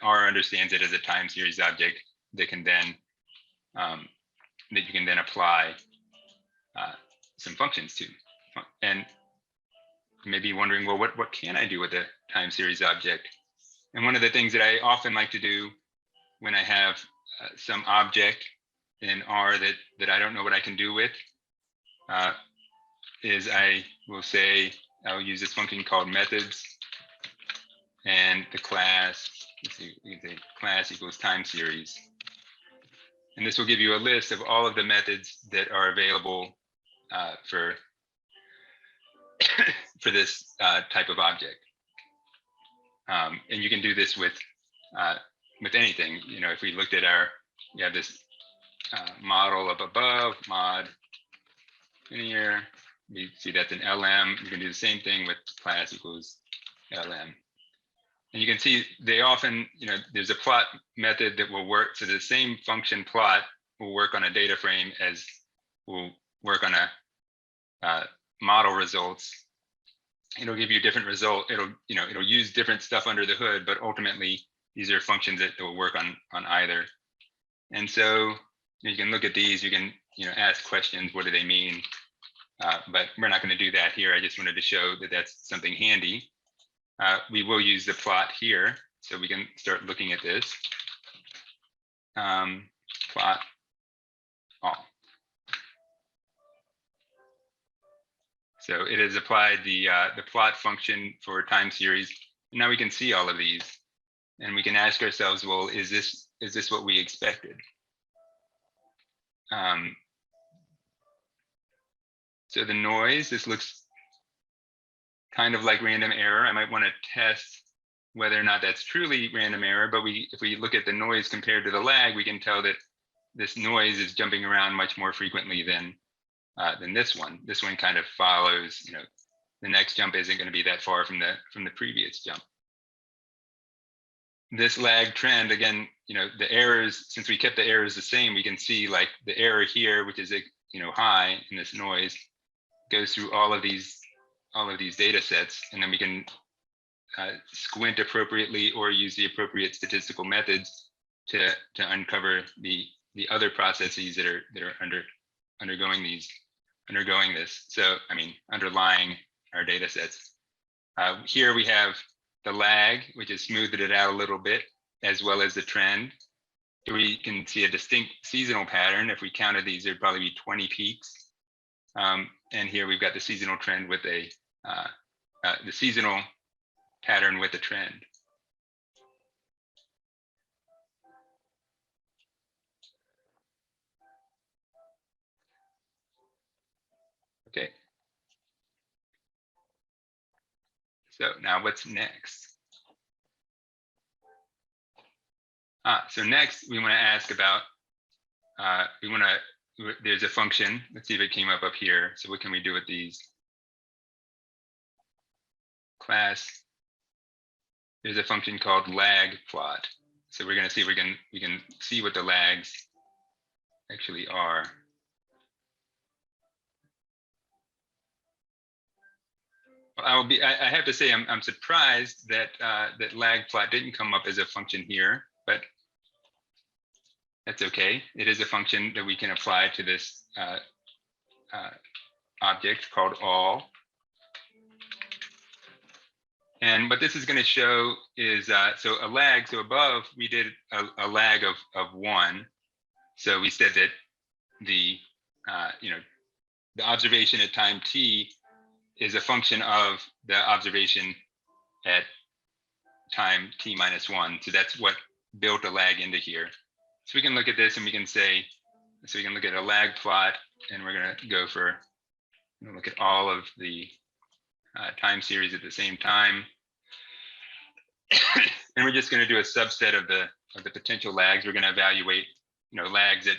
R understands it as a time series object that can then that you can then apply some functions to. And you may be wondering, well, what can I do with a time series object? And one of the things that I often like to do when I have some object in R that I don't know what I can do with, is I will say, I'll use this function called methods, and the class, let's see, we can say class equals time series. And this will give you a list of all of the methods that are available for this type of object. And you can do this with anything. If we looked at we have this model up above, mod linear, we see that's an LM. You can do the same thing with class equals LM. And you can see they often, there's a plot method that will work. So the same function plot will work on a data frame as will work on a model results. It'll give you a different result. It'll use different stuff under the hood, but ultimately these are functions that will work on either. And so you can look at these, you can ask questions, what do they mean? But we're not going to do that here. I just wanted to show that that's something handy. We will use the plot here, so we can start looking at this. Plot all. So it has applied the plot function for time series. And now we can see all of these, and we can ask ourselves, well, is this what we expected? So the noise, this looks kind of like random error. I might want to test whether or not that's truly random error, but if we look at the noise compared to the lag, we can tell that this noise is jumping around much more frequently than this one. This one kind of follows, the next jump isn't going to be that far from the previous jump. This lag trend, again, the errors, since we kept the errors the same, we can see like the error here, which is high in this noise, goes through all of these data sets, and then we can squint appropriately or use the appropriate statistical methods to uncover the other processes that are undergoing this. So underlying our data sets. Here we have the lag, which has smoothed it out a little bit, as well as the trend. We can see a distinct seasonal pattern. If we counted these, there'd probably be 20 peaks. And here we've got the seasonal trend with the seasonal pattern with a trend. Okay. So now what's next? So next we want to ask about, there's a function. Let's see if it came up here. So what can we do with these? Class, there's a function called lag plot. So we're going to see if we can see what the lags actually are. I have to say I'm surprised that that lag plot didn't come up as a function here, but that's okay. It is a function that we can apply to this object called all. And what this is going to show is so a lag. So above we did a lag of 1. So we said that the the observation at time t is a function of the observation at time t minus 1. So that's what built a lag into here. So we can look at this and we can say, so we can look at a lag plot, and we're going to go for, look at all of the time series at the same time. And we're just going to do a subset of the potential lags. We're going to evaluate, lags at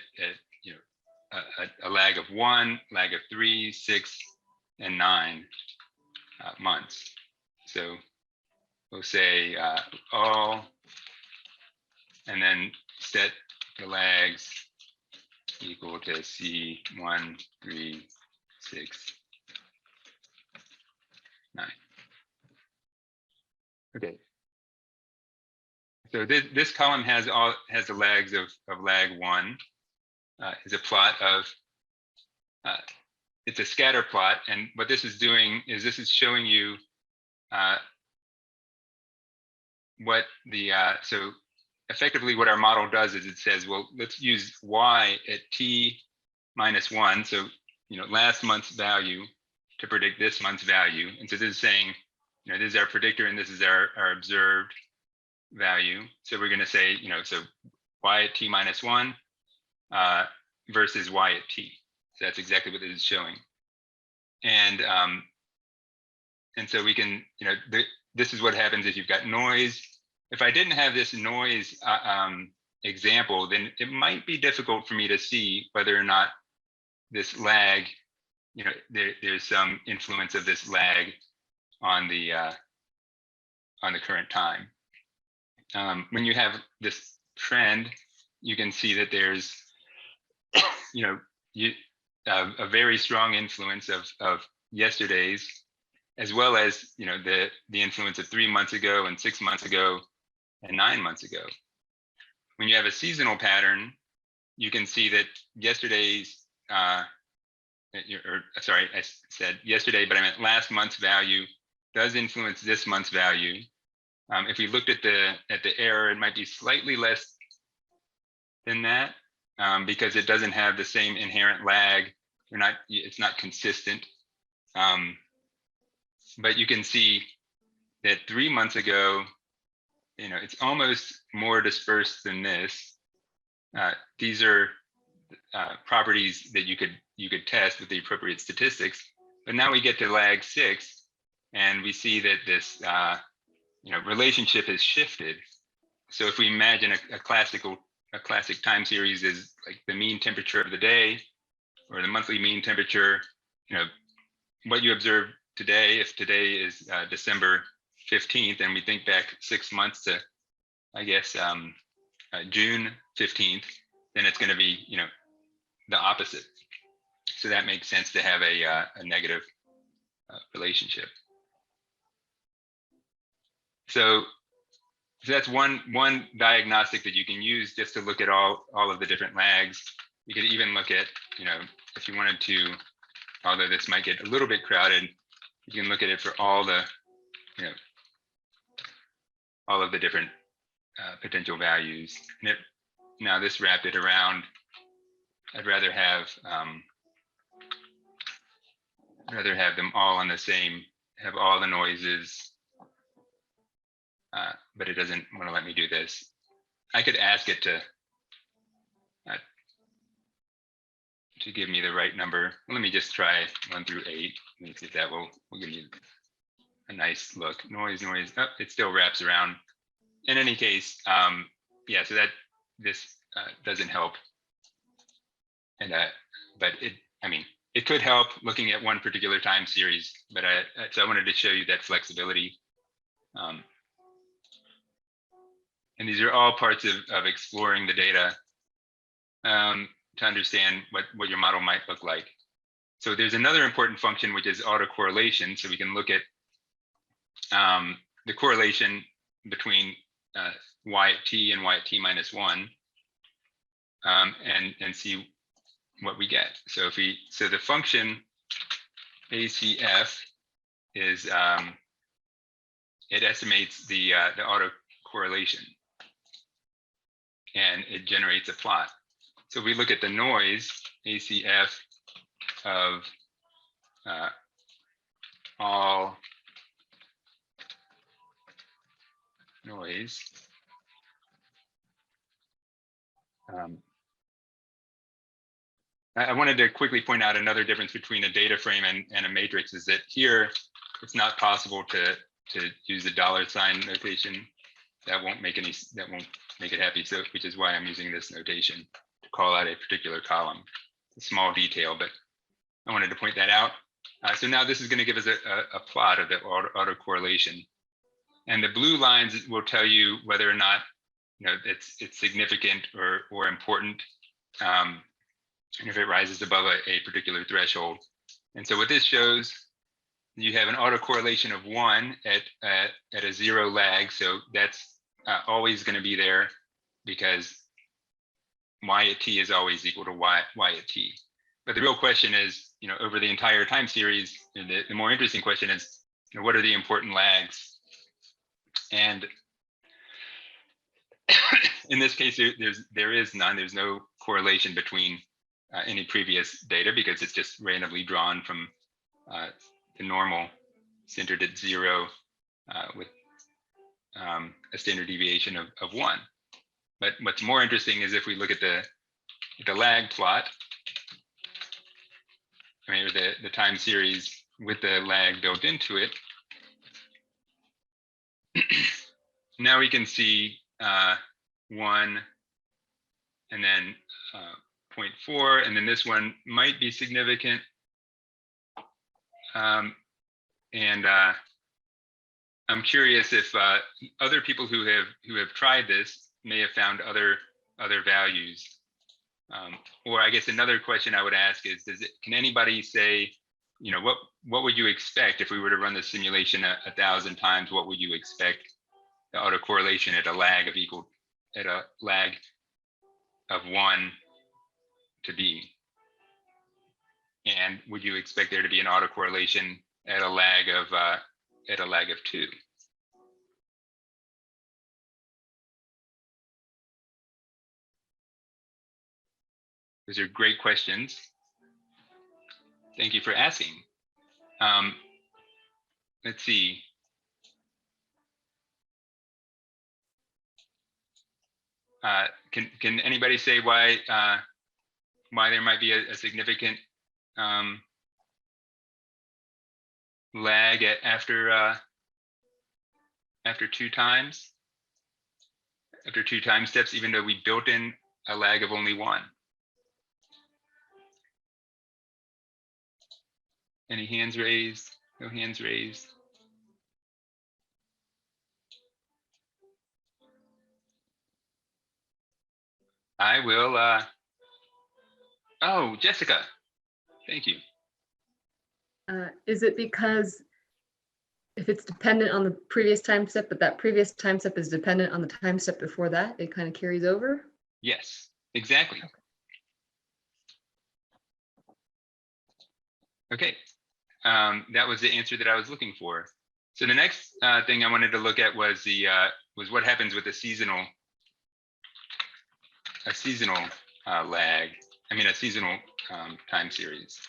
a lag of 1, lag of 3, 6, and 9 months. So we'll say all, and then set the lags equal to C1, 3, 6, 9. Okay. So this column has the lags of lag 1. Is a plot of it's a scatter plot, and what this is doing is this is showing you what the so effectively what our model does is it says, well, let's use y at t minus 1, so last month's value, to predict this month's value. And so this is saying, this is our predictor and this is our observed value. So we're going to say, so y at t minus 1 versus y at t. So that's exactly what this is showing. And so we can, this is what happens if you've got noise. If I didn't have this noise example, then it might be difficult for me to see whether or not this lag, there's some influence of this lag on the current time. When you have this trend, you can see that there's, a very strong influence of yesterday's, as well as the influence of 3 months ago and 6 months ago and 9 months ago. When you have a seasonal pattern, you can see that yesterday's, sorry, I said yesterday, but I meant last month's value does influence this month's value. If we looked at the error, it might be slightly less than that because it doesn't have the same inherent lag. It's not consistent. But you can see that 3 months ago, it's almost more dispersed than this. These are properties that you could test with the appropriate statistics. But now we get to lag 6, and we see that this relationship has shifted. So if we imagine a classic time series is like the mean temperature of the day, or the monthly mean temperature, what you observe today, if today is December 15th, and we think back 6 months to, I guess, June 15th, then it's going to be, the opposite. So that makes sense to have a negative relationship. So that's one diagnostic that you can use just to look at all of the different lags. You could even look at, if you wanted to, although this might get a little bit crowded, you can look at it for all the, all of the different potential values. And now this wrapped it around. I'd rather have them all on the same, have all the noises, but it doesn't want to let me do this. I could ask it to give me the right number. Let me just try 1 through 8. Let me see if that will give you a nice look. Noise. Oh, it still wraps around. In any case, yeah. So that this doesn't help. And but it could help looking at one particular time series. But so I wanted to show you that flexibility. And these are all parts of exploring the data to understand what your model might look like. So there's another important function, which is autocorrelation. So we can look at the correlation between y at t and y at t minus 1, and see what we get. So so the function ACF is it estimates the autocorrelation, and it generates a plot. So we look at the noise ACF of all noise. I wanted to quickly point out another difference between a data frame and a matrix is that here it's not possible to use the $ notation. That won't make it happy. So which is why I'm using this notation to call out a particular column. It's a small detail, but I wanted to point that out. So now this is going to give us a plot of the autocorrelation, and the blue lines will tell you whether or not it's significant or important, and if it rises above a particular threshold. And so what this shows, you have an autocorrelation of 1 at a 0 lag. So that's always going to be there because y at t is always equal to y at t. But the real question is, over the entire time series, the more interesting question is, what are the important lags? And in this case, there is none. There's no correlation between any previous data because it's just randomly drawn from the normal centered at 0 with a standard deviation of 1. But what's more interesting is if we look at the lag plot, or the time series with the lag built into it, now we can see 1 and then 0.4, and then this one might be significant. And I'm curious if other people who have tried this may have found other values. Or I guess another question I would ask is, can anybody say, what would you expect if we were to run the simulation 1,000 times? What would you expect the autocorrelation at a lag of 1 to be? And would you expect there to be an autocorrelation at a lag of 2? Those are great questions. Thank you for asking. let's see. Can anybody say why there might be a significant lag after two time steps, even though we built in a lag of only one? Any hands raised? No hands raised. I will. Oh, Jessica, thank you. Is it because if it's dependent on the previous time step, but that previous time step is dependent on the time step before that, it kind of carries over? Yes, exactly. Okay, that was the answer that I was looking for. So the next thing I wanted to look at was what happens with a seasonal lag. I mean, a seasonal time series.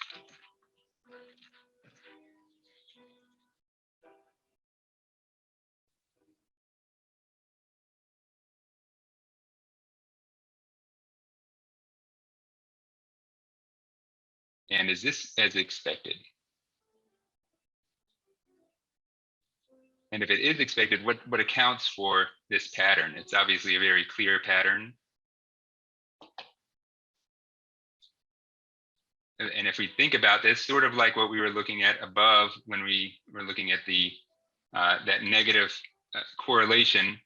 And is this as expected? And if it is expected, what accounts for this pattern? It's obviously a very clear pattern. And if we think about this, sort of like what we were looking at above when we were looking at the that negative correlation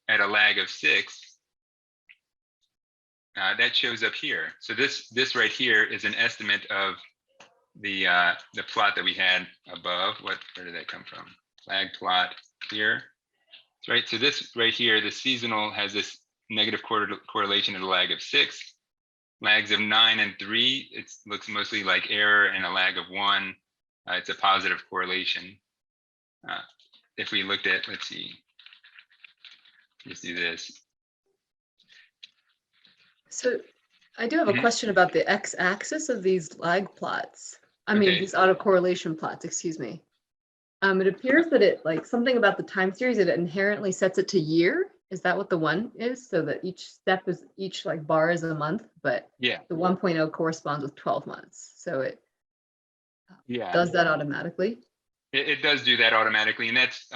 at a lag of 6, that shows up here. So this right here is an estimate of the plot that we had above. Where did that come from? Lag plot here, right? So this right here, the seasonal has this negative correlation at a lag of 6. Lags of 9 and 3, it looks mostly like error, and a lag of 1, it's a positive correlation. If we looked at, let's see, let's do this. So I do have a question about the x-axis of these lag plots. I mean, these autocorrelation plots, excuse me. It appears that it, like, something about the time series, it inherently sets it to year. Is that what the 1 is? So that each like bar is a month, but yeah, the 1.0 corresponds with 12 months. So it yeah, does that automatically. It does do that automatically, and that's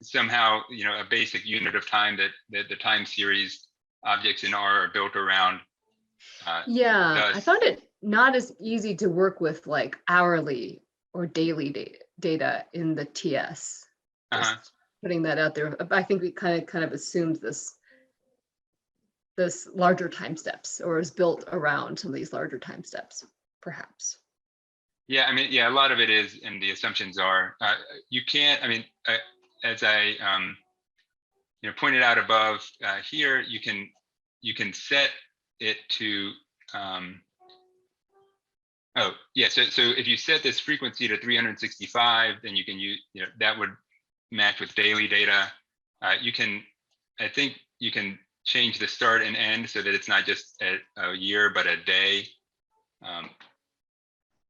somehow, you know, a basic unit of time that the time series objects in R are built around. Yeah, I found it not as easy to work with like hourly or daily data in the TS. Just putting that out there. I think we kind of assumed this larger time steps, or is built around some of these larger time steps, perhaps. Yeah, I mean, yeah, a lot of it is, and the assumptions are, you can't, I mean, as I you know, pointed out above here, you can set it to, oh yeah, so if you set this frequency to 365, then you can use, you know, that would match with daily data. You can, I think you can change the start and end so that it's not just a year, but a day.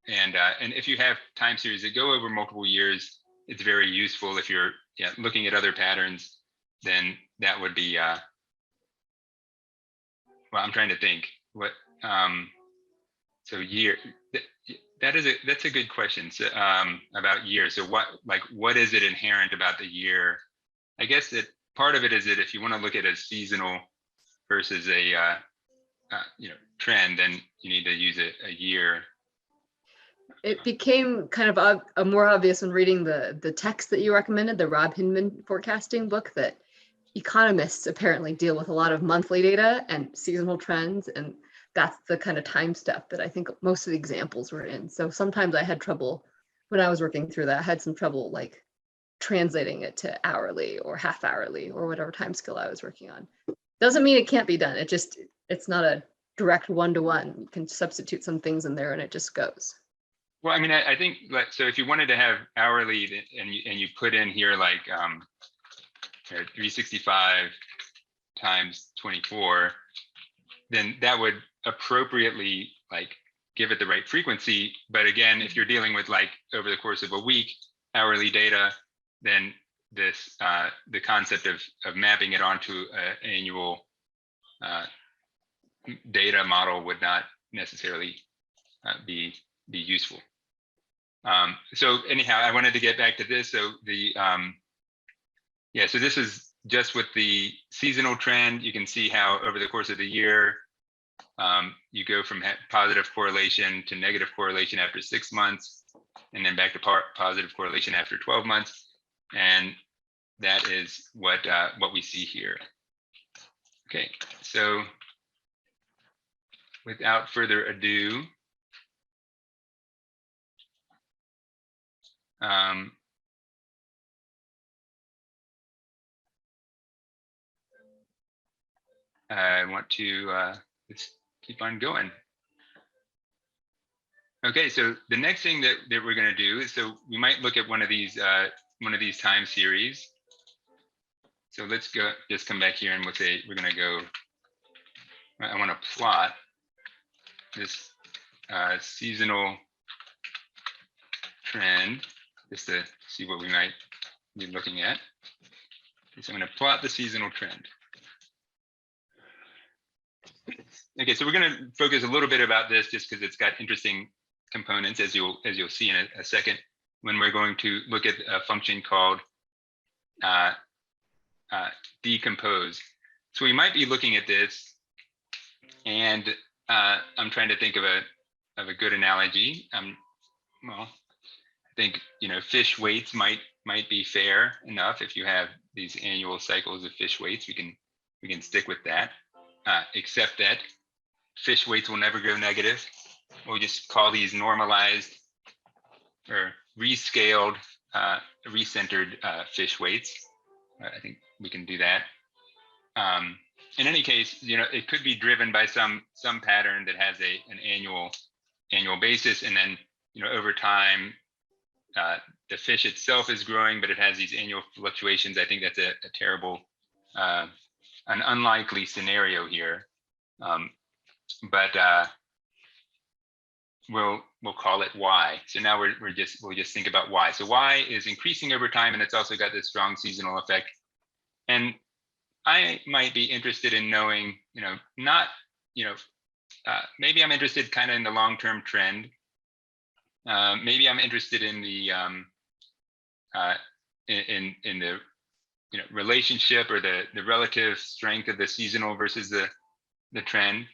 And if you have time series that go over multiple years, it's very useful. If you're looking at other patterns, then that would be, well, I'm trying to think what, so year, that's a good question. So, about year. So what is it inherent about the year? I guess that part of it is that if you want to look at a seasonal versus a you know, trend, then you need to use a year. It became kind of more obvious when reading the text that you recommended, the Rob Hinman forecasting book, that economists apparently deal with a lot of monthly data and seasonal trends, and that's the kind of time step that I think most of the examples were in. So sometimes I had trouble when I was working through that. I had some trouble like translating it to hourly or half hourly or whatever time scale I was working on. Doesn't mean it can't be done. It's not a direct one-to-one. You can substitute some things in there and it just goes. Well, I mean, I think, like, so if you wanted to have hourly and you put in here like 365 times 24, then that would appropriately like give it the right frequency. But again, if you're dealing with like over the course of a week, hourly data, then this the concept of mapping it onto an annual data model would not necessarily be useful. So anyhow, I wanted to get back to this. So the so this is just with the seasonal trend. You can see how over the course of the year, you go from positive correlation to negative correlation after 6 months, and then back to positive correlation after 12 months. And that is what we see here. Okay, so without further ado, I want to just keep on going. Okay, so the next thing that we're going to do is, so we might look at one of these time series. So let's just come back here and we'll say we're going to go. I want to plot this seasonal trend just to see what we might be looking at. So I'm going to plot the seasonal trend. Okay, so we're going to focus a little bit about this just because it's got interesting components, as you'll see in a second, when we're going to look at a function called decompose. So we might be looking at this, and I'm trying to think of a good analogy. Well, I think fish weights might be fair enough. If you have these annual cycles of fish weights, we can stick with that. Except that fish weights will never go negative. We'll just call these normalized or rescaled, recentered fish weights. I think we can do that. In any case, it could be driven by some pattern that has an annual basis, and then over time, the fish itself is growing, but it has these annual fluctuations. I think that's a terrible, an unlikely scenario here. But we'll call it Y. So now we'll just think about Y. So Y is increasing over time, and it's also got this strong seasonal effect. And I might be interested in knowing, maybe I'm interested kind of in the long-term trend. Maybe I'm interested in the in the relationship or the relative strength of the seasonal versus the trend.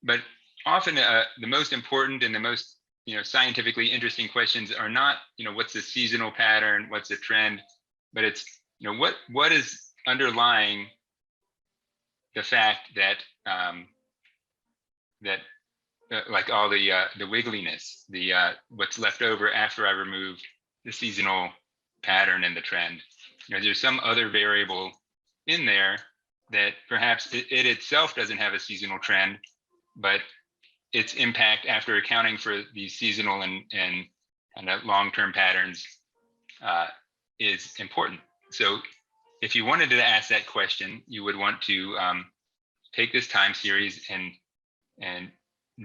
But often the most important and the most scientifically interesting questions are not what's the seasonal pattern, what's the trend, but it's what is underlying the fact that like all the wiggliness, what's left over after I remove the seasonal pattern and the trend. There's some other variable in there that perhaps it itself doesn't have a seasonal trend, but its impact after accounting for these seasonal and kind of long-term patterns is important. So if you wanted to ask that question, you would want to take this time series and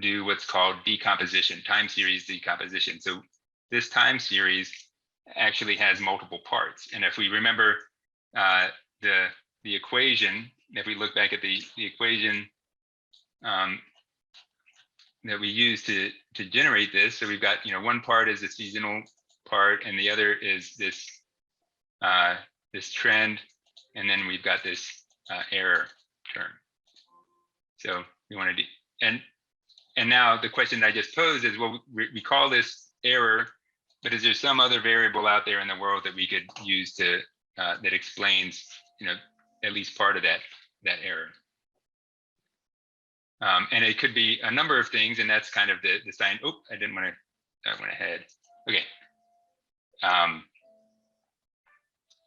do what's called decomposition, time series decomposition. So this time series actually has multiple parts. And if we remember the equation, if we look back at the equation that we use to generate this, so we've got one part is the seasonal part, and the other is this this trend, and then we've got this error term. So we want to do, and now the question I just posed is, well, we call this error, but is there some other variable out there in the world that we could use to that explains at least part of that error? And it could be a number of things, and that's kind of the sign. Oh, I went ahead. Okay.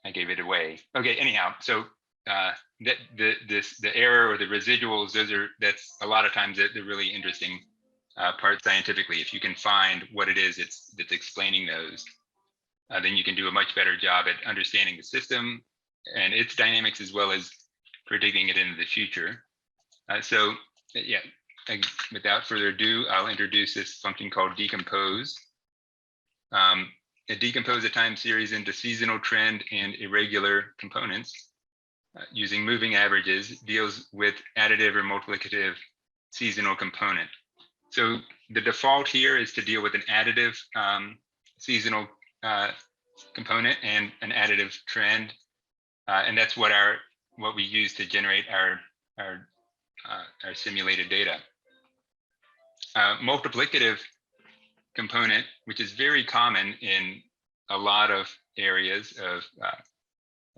I gave it away. Okay, anyhow, so the error or the residuals, that's a lot of times the really interesting part scientifically. If you can find what it is that's explaining those, then you can do a much better job at understanding the system and its dynamics, as well as predicting it into the future. So yeah, without further ado, I'll introduce this function called decompose. Decompose a time series into seasonal trend and irregular components using moving averages, deals with additive or multiplicative seasonal component. So the default here is to deal with an additive seasonal component and an additive trend, and that's what we use to generate our simulated data. Multiplicative component, which is very common in a lot of areas of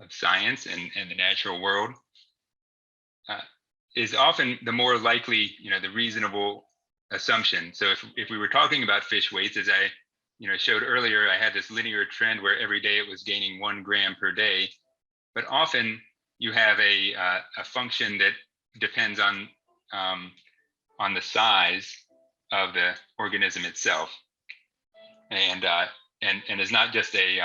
science and the natural world, is often the more likely, the reasonable assumption. So if we were talking about fish weights, as I showed earlier, I had this linear trend where every day it was gaining 1 gram per day, but often you have a function that depends on the size of the organism itself, and is not just a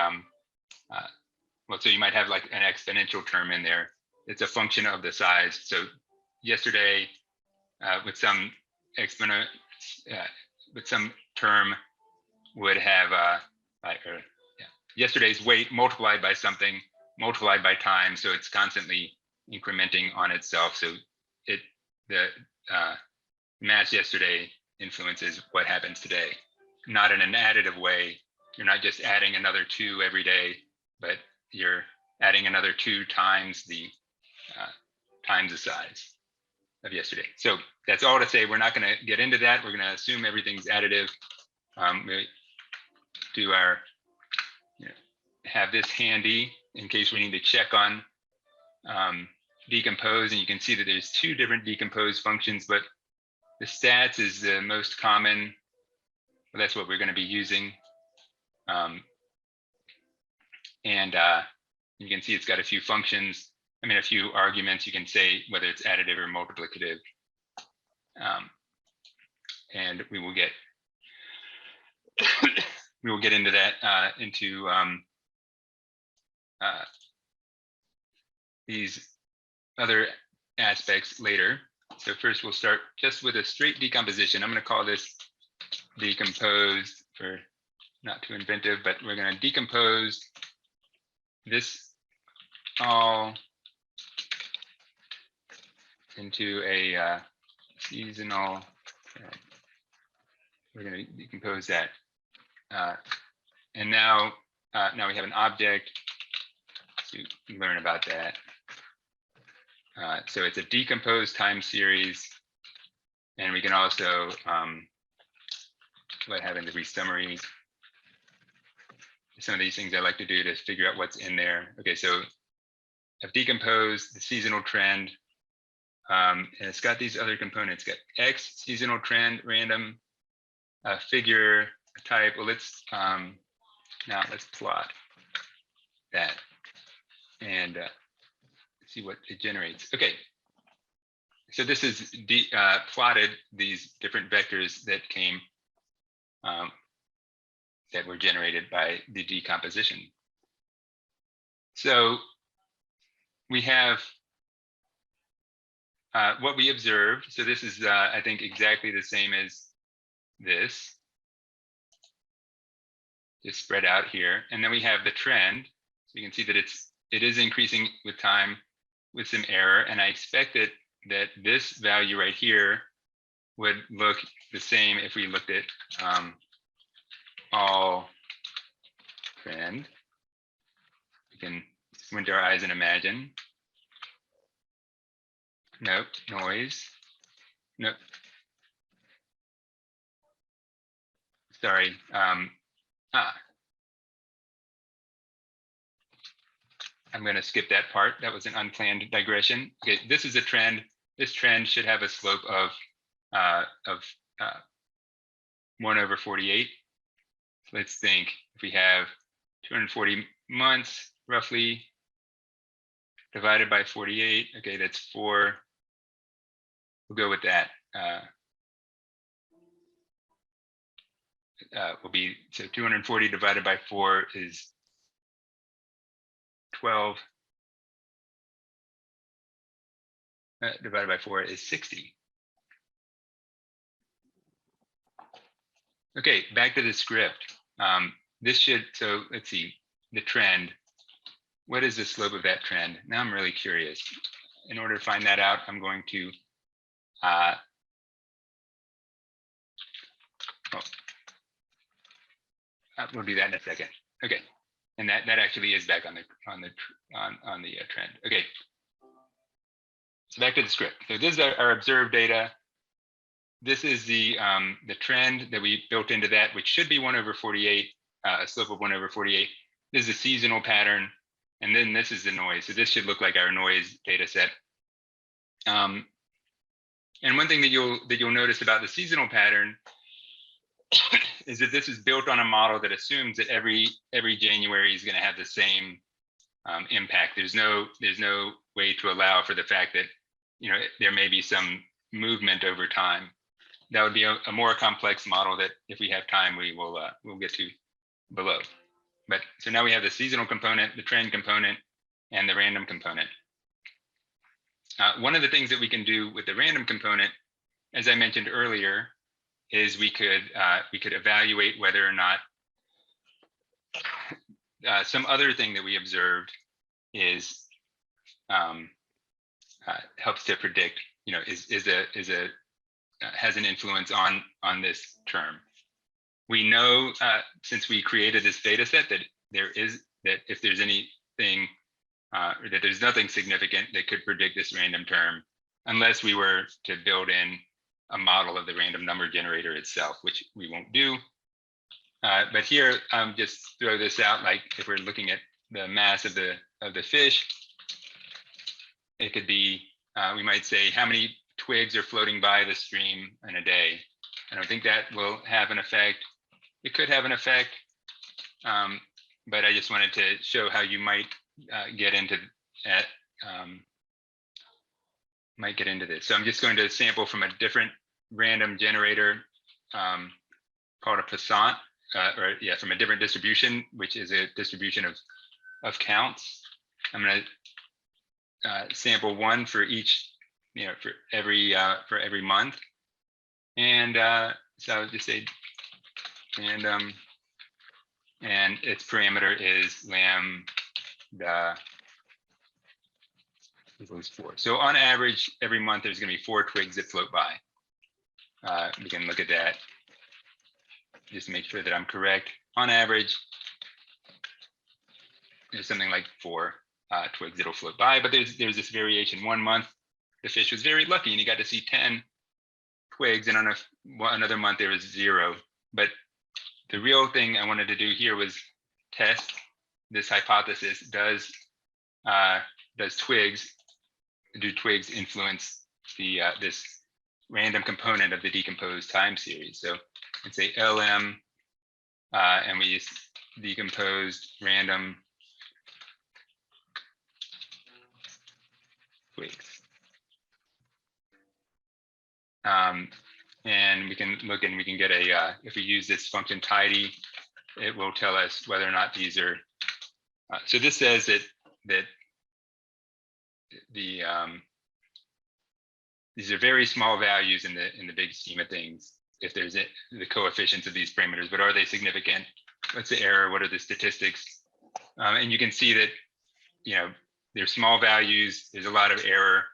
well, so you might have like an exponential term in there. It's a function of the size. So yesterday, with some exponent, with some term, would have yesterday's weight multiplied by something multiplied by time. So it's constantly incrementing on itself. So the mass yesterday influences what happens today, not in an additive way. You're not just adding another 2 every day, but you're adding another 2 times the size of yesterday. So that's all to say, we're not going to get into that. We're going to assume everything's additive. We do our, have this handy in case we need to check on decompose, and you can see that there's 2 different decompose functions, but the stats is the most common. Well, that's what we're going to be using. And you can see it's got a few functions. A few arguments. You can say whether it's additive or multiplicative. And we will get into that into these other aspects later. So first we'll start just with a straight decomposition. I'm going to call this decompose for not too inventive, but we're going to decompose this all into a seasonal. We're going to decompose that, and now we have an object to learn about that. So it's a decomposed time series, and we can also what happens if we summary some of these things I like to do to figure out what's in there. Okay, so I've decomposed the seasonal trend, and it's got these other components. It's got X seasonal trend, random, figure, type. Well, let's now let's plot that and see what it generates. Okay, so this is plotted these different vectors that came that were generated by the decomposition. So we have what we observed. So this is, I think, exactly the same as this, just spread out here. And then we have the trend. So you can see that it is increasing with time with some error. And I expect that this value right here would look the same if we looked at all trend. We can squint our eyes and imagine. Nope, noise. Nope. Sorry. I'm going to skip that part. That was an unplanned digression. Okay, this is a trend. This trend should have a slope of 1/48. Let's think if we have 240 months roughly divided by 48. Okay, that's 4. We'll go with that. Will be, so 240 divided by 4 is 12. Divided by 4 is 60. Okay, back to the script. This should, so let's see, the trend. What is the slope of that trend? Now I'm really curious. In order to find that out, I'm going to, we'll do that in a second. Okay, and that actually is back on the trend. Okay, so back to the script. So this is our observed data. This is the trend that we built into that, which should be 1/48, a slope of 1/48. This is a seasonal pattern, and then this is the noise. So this should look like our noise data set. And one thing that you'll notice about the seasonal pattern is that this is built on a model that assumes that every January is going to have the same impact. There's no way to allow for the fact that there may be some movement over time. That would be a more complex model that, if we have time, we'll get to below. But so now we have the seasonal component, the trend component, and the random component. One of the things that we can do with the random component, as I mentioned earlier, is we could evaluate whether or not some other thing that we observed is helps to predict, has an influence on this term. We know since we created this data set that if there's anything that there's nothing significant that could predict this random term, unless we were to build in a model of the random number generator itself, which we won't do. But here, just throw this out, like if we're looking at the mass of the fish, it could be, we might say how many twigs are floating by the stream in a day. I don't think that will have an effect. It could have an effect, but I just wanted to show how you might get into this. So I'm just going to sample from a different random generator called a passant, from a different distribution, which is a distribution of counts. I'm going to sample one for each, for every month, and so I'll just say random, and its parameter is lambda equals 4. So on average, every month there's going to be 4 twigs that float by. We can look at that just to make sure that I'm correct. On average, there's something like 4 twigs that'll float by, but there's this variation. One month, the fish was very lucky and he got to see 10 twigs, and on another month there was 0. But the real thing I wanted to do here was test this hypothesis. Do twigs influence this random component of the decomposed time series? So let's say LM, and we use decomposed random twigs. And we can look and we can get if we use this function tidy, it will tell us whether or not these are, so this says that these are very small values in the big scheme of things, if there's the coefficients of these parameters, but are they significant? What's the error? What are the statistics? And you can see that, there's small values, there's a lot of error,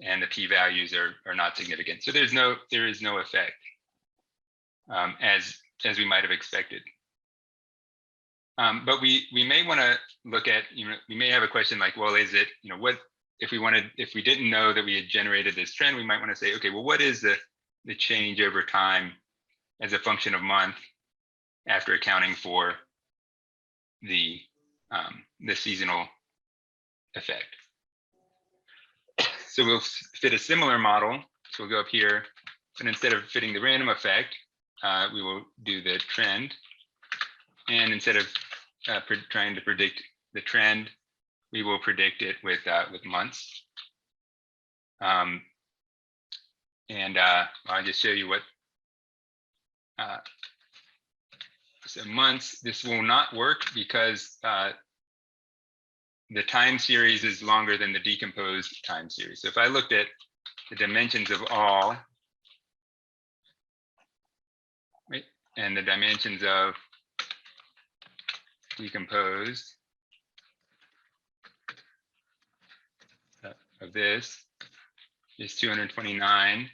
and the p-values are not significant. So there is no effect, as we might have expected. But we may want to look at, we may have a question like, well, is it, what if we didn't know that we had generated this trend, we might want to say, okay, well, what is the change over time as a function of month after accounting for the seasonal effect? So we'll fit a similar model. So we'll go up here, and instead of fitting the random effect, we will do the trend. And instead of trying to predict the trend, we will predict it with months. And I'll just show you what. So months, this will not work because the time series is longer than the decomposed time series. So if I looked at the dimensions of all, right, and the dimensions of decompose of this is 229.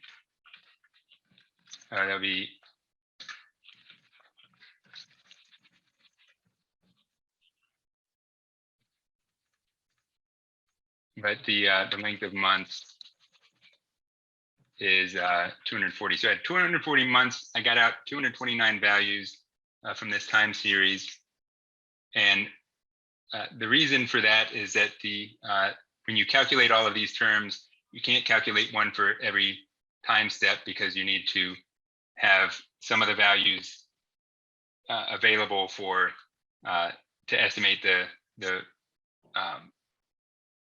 That'll be but the length of months is 240. So at 240 months, I got out 229 values from this time series. And the reason for that is that when you calculate all of these terms, you can't calculate one for every time step because you need to have some of the values available for to estimate the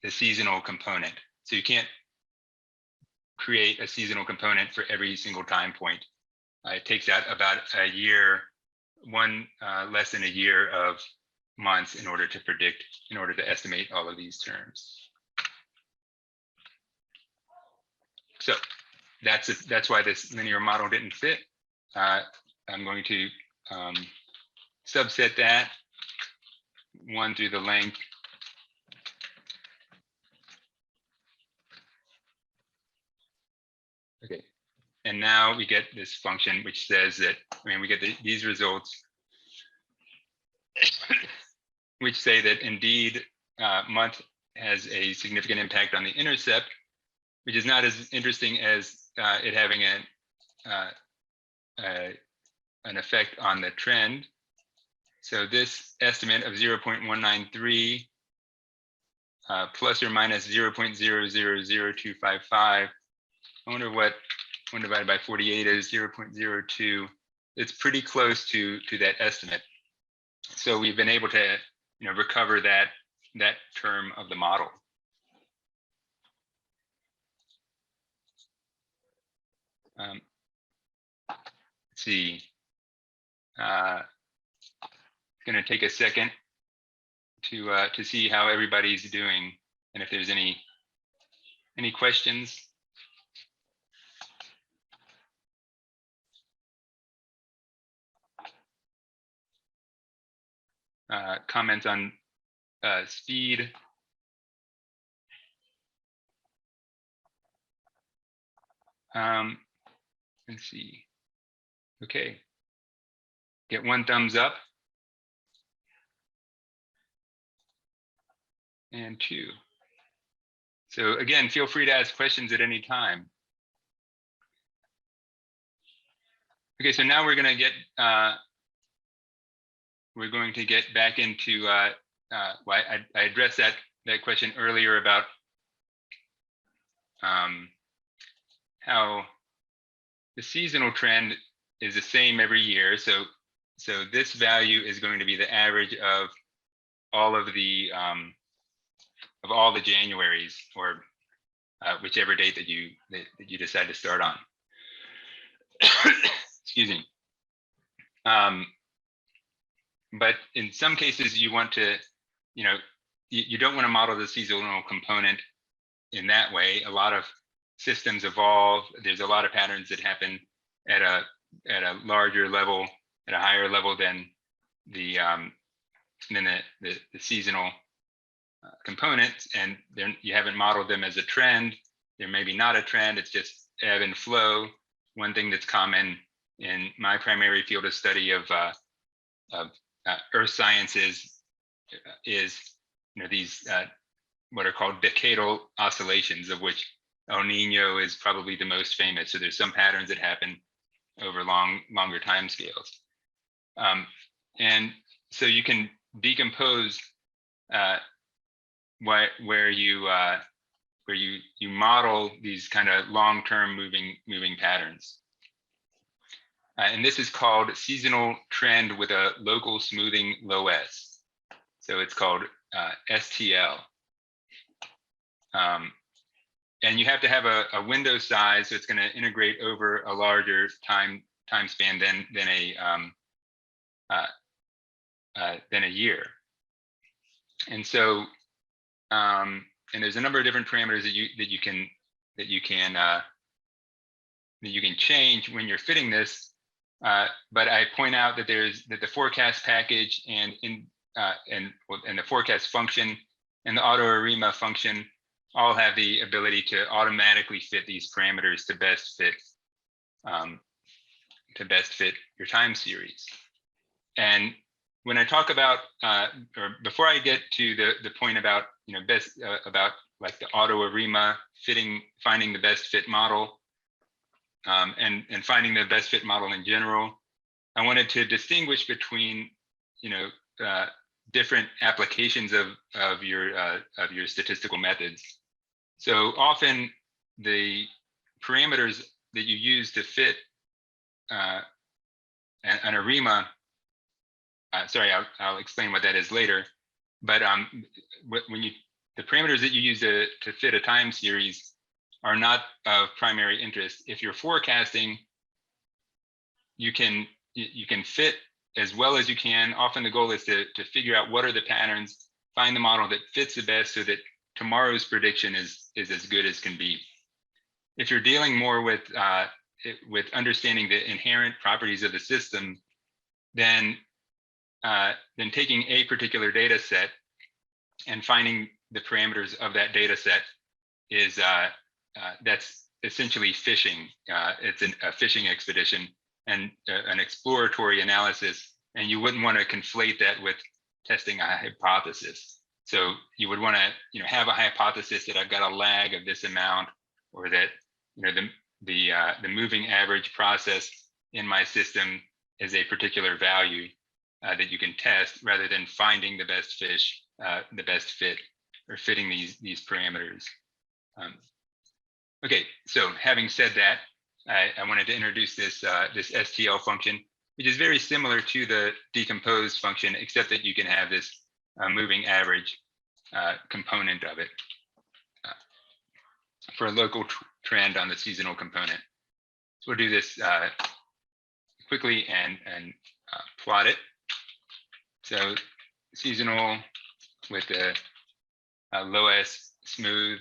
seasonal component. So you can't create a seasonal component for every single time point. It takes out about a year, less than a year of months in order to estimate all of these terms. So that's why this linear model didn't fit. I'm going to subset that 1 through the length. Okay, and now we get this function which says that we get these results which say that indeed month has a significant impact on the intercept, which is not as interesting as it having an effect on the trend. So this estimate of 0.193 plus or minus 0.000255, I wonder what 1 divided by 48 is. 0.02. It's pretty close to that estimate. So we've been able to recover that term of the model. Let's see. It's going to take a second to see how everybody's doing and if there's any questions. Comments on speed. Let's see. Okay. Get 1 thumbs up. And 2. So again, feel free to ask questions at any time. Okay, so now we're going to get back into well, I addressed that question earlier about how the seasonal trend is the same every year. So this value is going to be the average of all of the Januaries, or whichever date that you decide to start on. Excuse me. But in some cases, you want to, you don't want to model the seasonal component in that way. A lot of systems evolve. There's a lot of patterns that happen at a larger level, at a higher level than the seasonal components, and then you haven't modeled them as a trend. There may be not a trend. It's just ebb and flow. One thing that's common in my primary field of study of earth sciences is these what are called decadal oscillations, of which El Nino is probably the most famous. So there's some patterns that happen over longer time scales, and so you can decompose where you model these kind of long-term moving patterns. And this is called seasonal trend with a local smoothing low S. So it's called STL. And you have to have a window size, so it's going to integrate over a larger time span than a year. And so and there's a number of different parameters that you can change when you're fitting this. But I point out that the forecast package and the forecast function and the autoarima function all have the ability to automatically fit these parameters to best fit your time series. And when I talk about, or before I get to the point about about like the autoarima finding the best fit model, and finding the best fit model in general, I wanted to distinguish between different applications of your statistical methods. So often the parameters that you use to fit an arima, sorry, I'll explain what that is later. But the parameters that you use to fit a time series are not of primary interest. If you're forecasting, you can fit as well as you can. Often the goal is to figure out what are the patterns, find the model that fits the best so that tomorrow's prediction is as good as can be. If you're dealing more with understanding the inherent properties of the system, then taking a particular data set and finding the parameters of that data set is that's essentially fishing. It's a fishing expedition and an exploratory analysis, and you wouldn't want to conflate that with testing a hypothesis. So you would want to have a hypothesis that I've got a lag of this amount, or that the moving average process in my system is a particular value that you can test, rather than finding the best fish, the best fit, or fitting these parameters. Okay, so having said that, I wanted to introduce this STL function, which is very similar to the decompose function, except that you can have this moving average component of it for a local trend on the seasonal component. So we'll do this quickly and plot it. So seasonal with the low S smooth.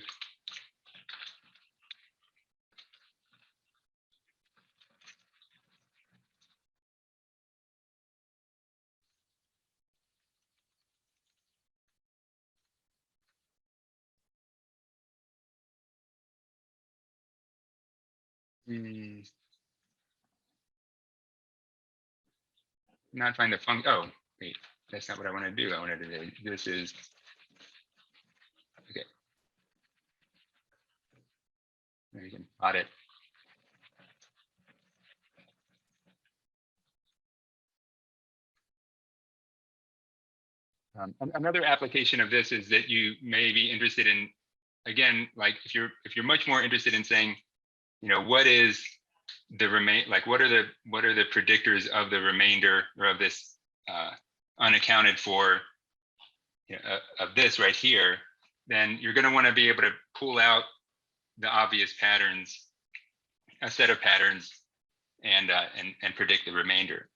Not find the function. Oh, wait, that's not what I want to do. I wanted to do this is okay. There you can plot it. Another application of this is that you may be interested in, again, like if you're much more interested in saying, what is the what are the predictors of the remainder, or of this unaccounted for of this right here, then you're going to want to be able to pull out the obvious patterns, a set of patterns, and predict the remainder.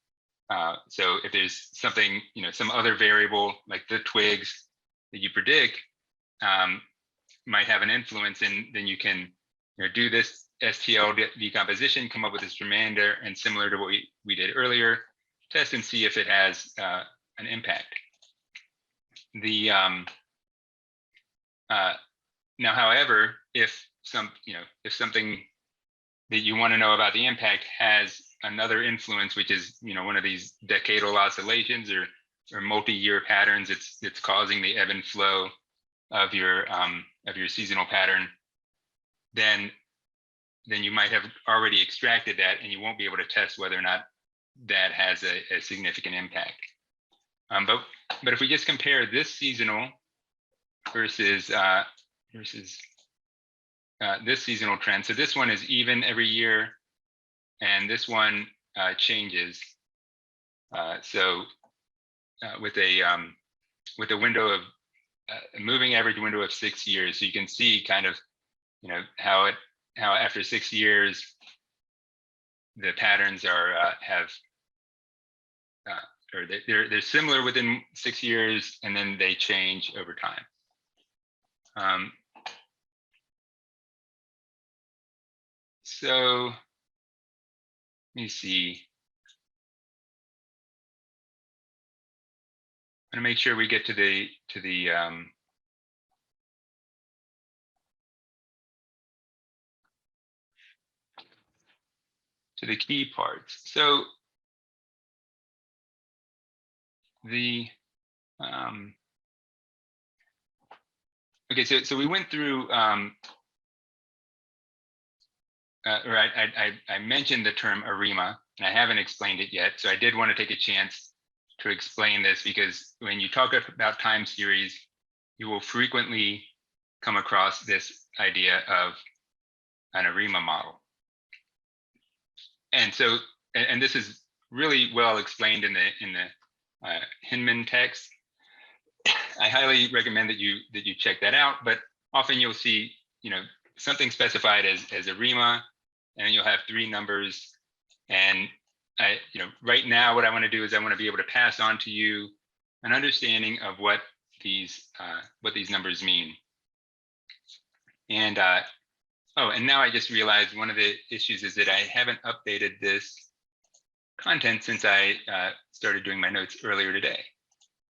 So if there's something, some other variable like the twigs that you predict might have an influence, and then you can do this STL decomposition, come up with this remainder, and similar to what we did earlier, test and see if it has an impact. Now, however, if something that you want to know about the impact has another influence, which is one of these decadal oscillations or multi-year patterns, it's causing the ebb and flow of your seasonal pattern, then you might have already extracted that, and you won't be able to test whether or not that has a significant impact. But if we just compare this seasonal versus this seasonal trend, so this one is even every year, and this one changes. So with a window of a moving average window of 6 years, so you can see kind of how after 6 years the patterns are or they're similar within 6 years, and then they change over time. So let me see. to make sure we get to the key parts. So the okay, so we went through or I mentioned the term ARIMA, and I haven't explained it yet. So I did want to take a chance to explain this, because when you talk about time series, you will frequently come across this idea of an ARIMA model. And so, and this is really well explained in the Hinman text. I highly recommend that you check that out. But often you'll see, something specified as ARIMA, and then you'll have 3 numbers. And right now, what I want to do is I want to be able to pass on to you an understanding of what these numbers mean. And oh, and now I just realized one of the issues is that I haven't updated this content since I started doing my notes earlier today.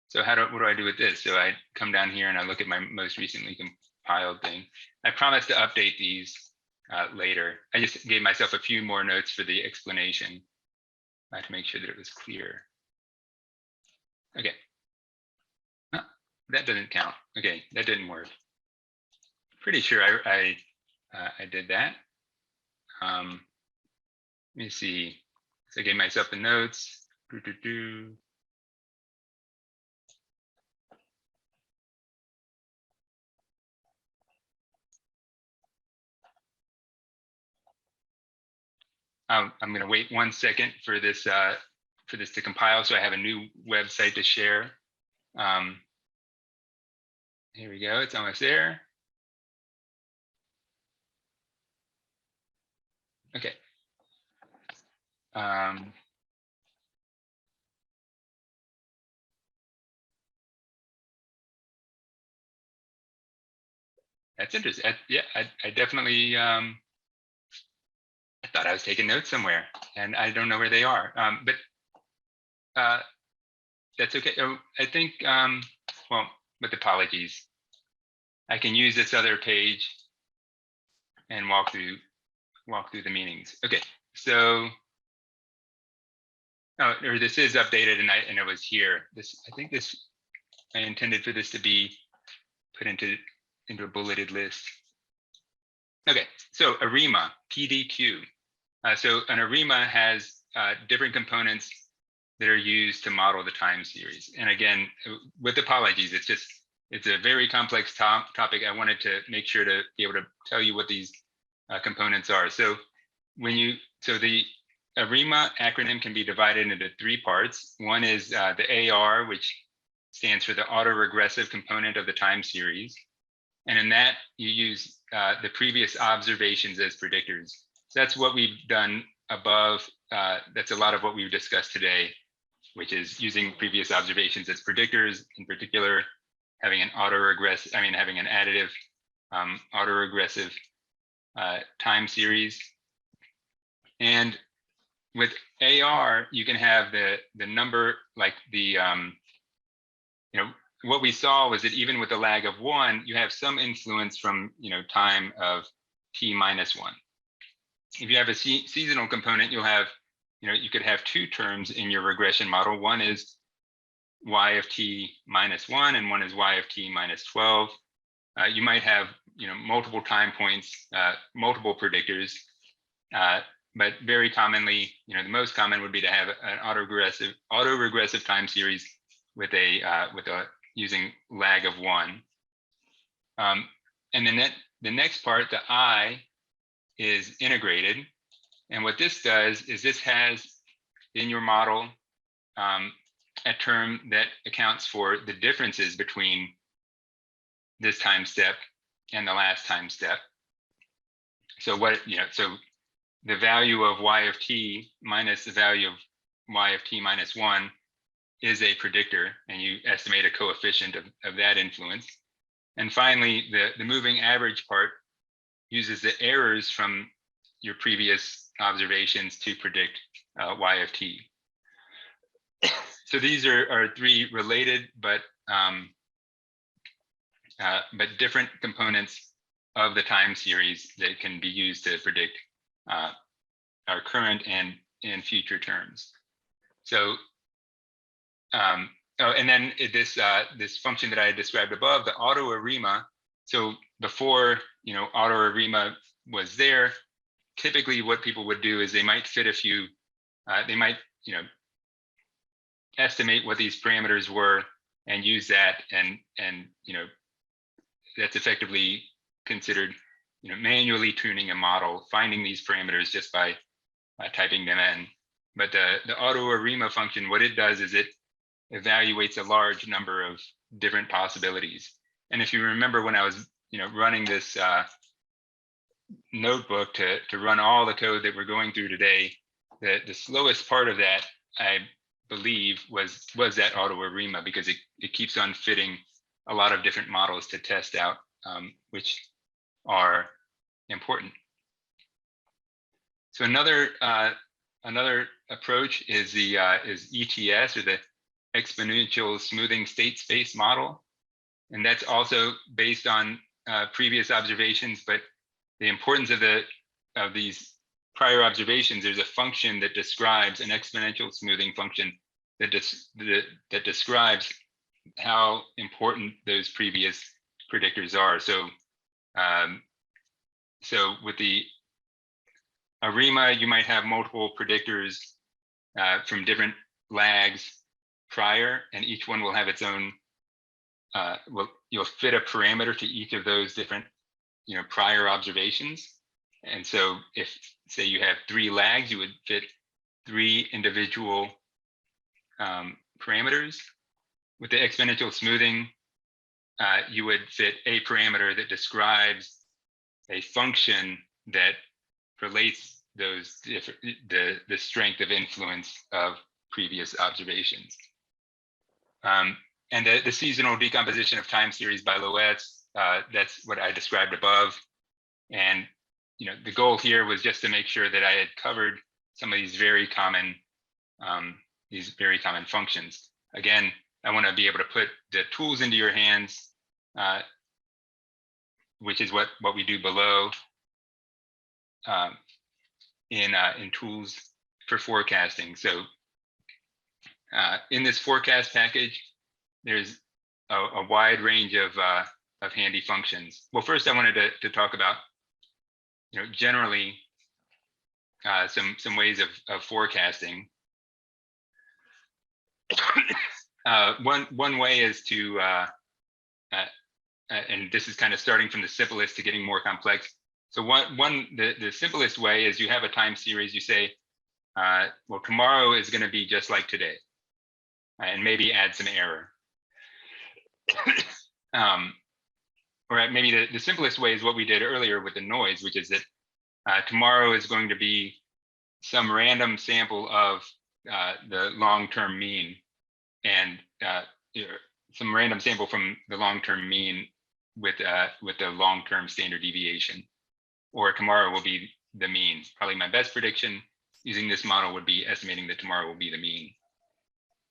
So what do I do with this? So I come down here and I look at my most recently compiled thing. I promise to update these later. I just gave myself a few more notes for the explanation to make sure that it was clear. Okay. That doesn't count. Okay, that didn't work. Pretty sure I did that. Let me see. So I gave myself the notes. I'm going to wait 1 second for this to compile, so I have a new website to share. Here we go. It's almost there. Okay. That's interesting. Yeah, I definitely I thought I was taking notes somewhere, and I don't know where they are. But that's okay. Oh, I think well, with apologies, I can use this other page and walk through the meanings. Okay, so or this is updated, and it was here. I intended for this to be put into a bulleted list. Okay, so ARIMA, PDQ. So an ARIMA has different components that are used to model the time series. And again, with apologies, it's a very complex topic. I wanted to make sure to be able to tell you what these components are. So the ARIMA acronym can be divided into 3 parts. One is the AR, which stands for the autoregressive component of the time series. And in that, you use the previous observations as predictors. So that's what we've done above. That's a lot of what we've discussed today, which is using previous observations as predictors, in particular, having an additive autoregressive time series. And with AR, you can have the number, like the what we saw was that even with a lag of 1, you have some influence from time of t minus 1. If you have a seasonal component, you'll have you could have 2 terms in your regression model. One is y of t minus 1, and one is y of t minus 12. You might have multiple time points, multiple predictors, but very commonly, the most common would be to have an autoregressive time series with a using lag of 1. And then the next part, the I, is integrated. And what this does is this has in your model a term that accounts for the differences between this time step and the last time step. So so the value of y of t minus the value of y of t minus 1 is a predictor, and you estimate a coefficient of that influence. And finally, the moving average part uses the errors from your previous observations to predict y of t. So these are three related but different components of the time series that can be used to predict our current and future terms. So, and then this function that I described above, the autoarima. So before autoarima was there, typically what people would do is they might fit a few. They might estimate what these parameters were and use that, and that's effectively considered manually tuning a model, finding these parameters just by typing them in. But the autoarima function, what it does is it evaluates a large number of different possibilities. And if you remember when I was running this notebook to run all the code that we're going through today, the slowest part of that, I believe, was that autoarima, because it keeps on fitting a lot of different models to test out, which are important. So another approach is is ETS, or the exponential smoothing state space model, and that's also based on previous observations. But the importance of these prior observations, there's a function that describes an exponential smoothing function that describes how important those previous predictors are. So so with the ARIMA, you might have multiple predictors from different lags prior, and each one will have its own, you'll fit a parameter to each of those different prior observations. And so if, say, you have 3 lags, you would fit 3 individual parameters. With the exponential smoothing, you would fit a parameter that describes a function that relates those the strength of influence of previous observations. And the seasonal decomposition of time series by Loess, that's what I described above. And the goal here was just to make sure that I had covered some of these very common functions. Again, I want to be able to put the tools into your hands, which is what we do below in tools for forecasting. So in this forecast package, there's a wide range of handy functions. Well, first I wanted to talk about generally some ways of forecasting. One way is to and this is kind of starting from the simplest to getting more complex. So the simplest way is you have a time series. You say, well, tomorrow is going to be just like today, and maybe add some error. Or maybe the simplest way is what we did earlier with the noise, which is that tomorrow is going to be some random sample of the long-term mean, and some random sample from the long-term mean with the long-term standard deviation. Or tomorrow will be the mean. Probably my best prediction using this model would be estimating that tomorrow will be the mean.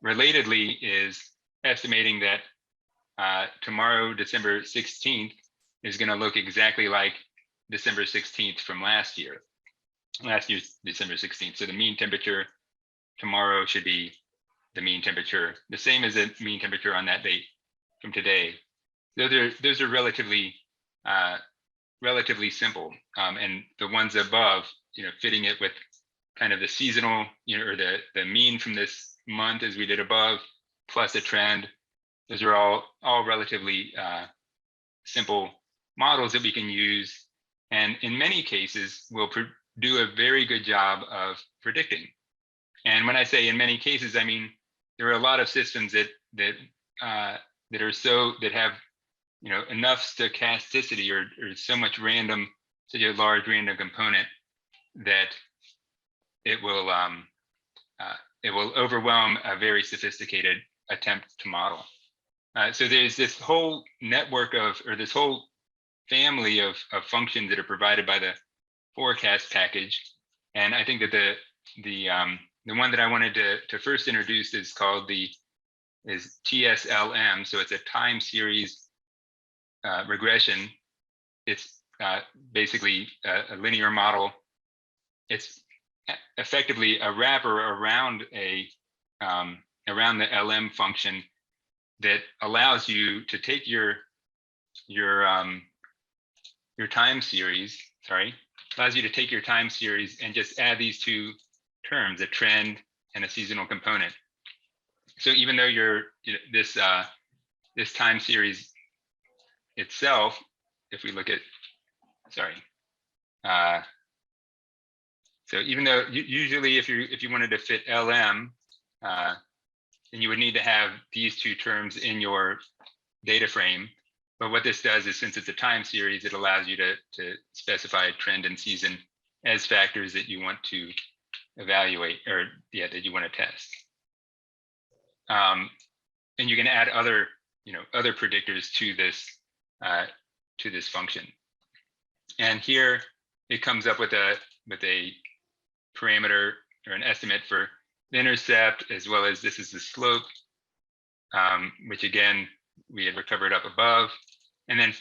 Relatedly is estimating that tomorrow, December 16th, is going to look exactly like December 16th from last year's December 16th. So the mean temperature tomorrow should be the mean temperature, the same as the mean temperature on that date from today. Those are relatively simple, and the ones above, fitting it with kind of the seasonal, or the mean from this month as we did above, plus a trend. Those are all relatively simple models that we can use, and in many cases will do a very good job of predicting. And when I say in many cases, I mean there are a lot of systems that have enough stochasticity or so much random, such a large random component that it will overwhelm a very sophisticated attempt to model. So there's this whole network or this whole family of functions that are provided by the forecast package, and I think that the one that I wanted to first introduce is called is TSLM. So it's a time series regression. It's basically a linear model. It's effectively a wrapper around around the LM function that allows you to take your time series, allows you to take your time series and just add these two terms, a trend and a seasonal component. So even though this time series itself, if we look at, so even though usually if you wanted to fit LM, then you would need to have these two terms in your data frame. But what this does is, since it's a time series, it allows you to specify trend and season as factors that you want to evaluate, or that you want to test. And you can add other predictors to this function. And here it comes up with a parameter or an estimate for the intercept, as well as this is the slope, which again we had recovered up above. And then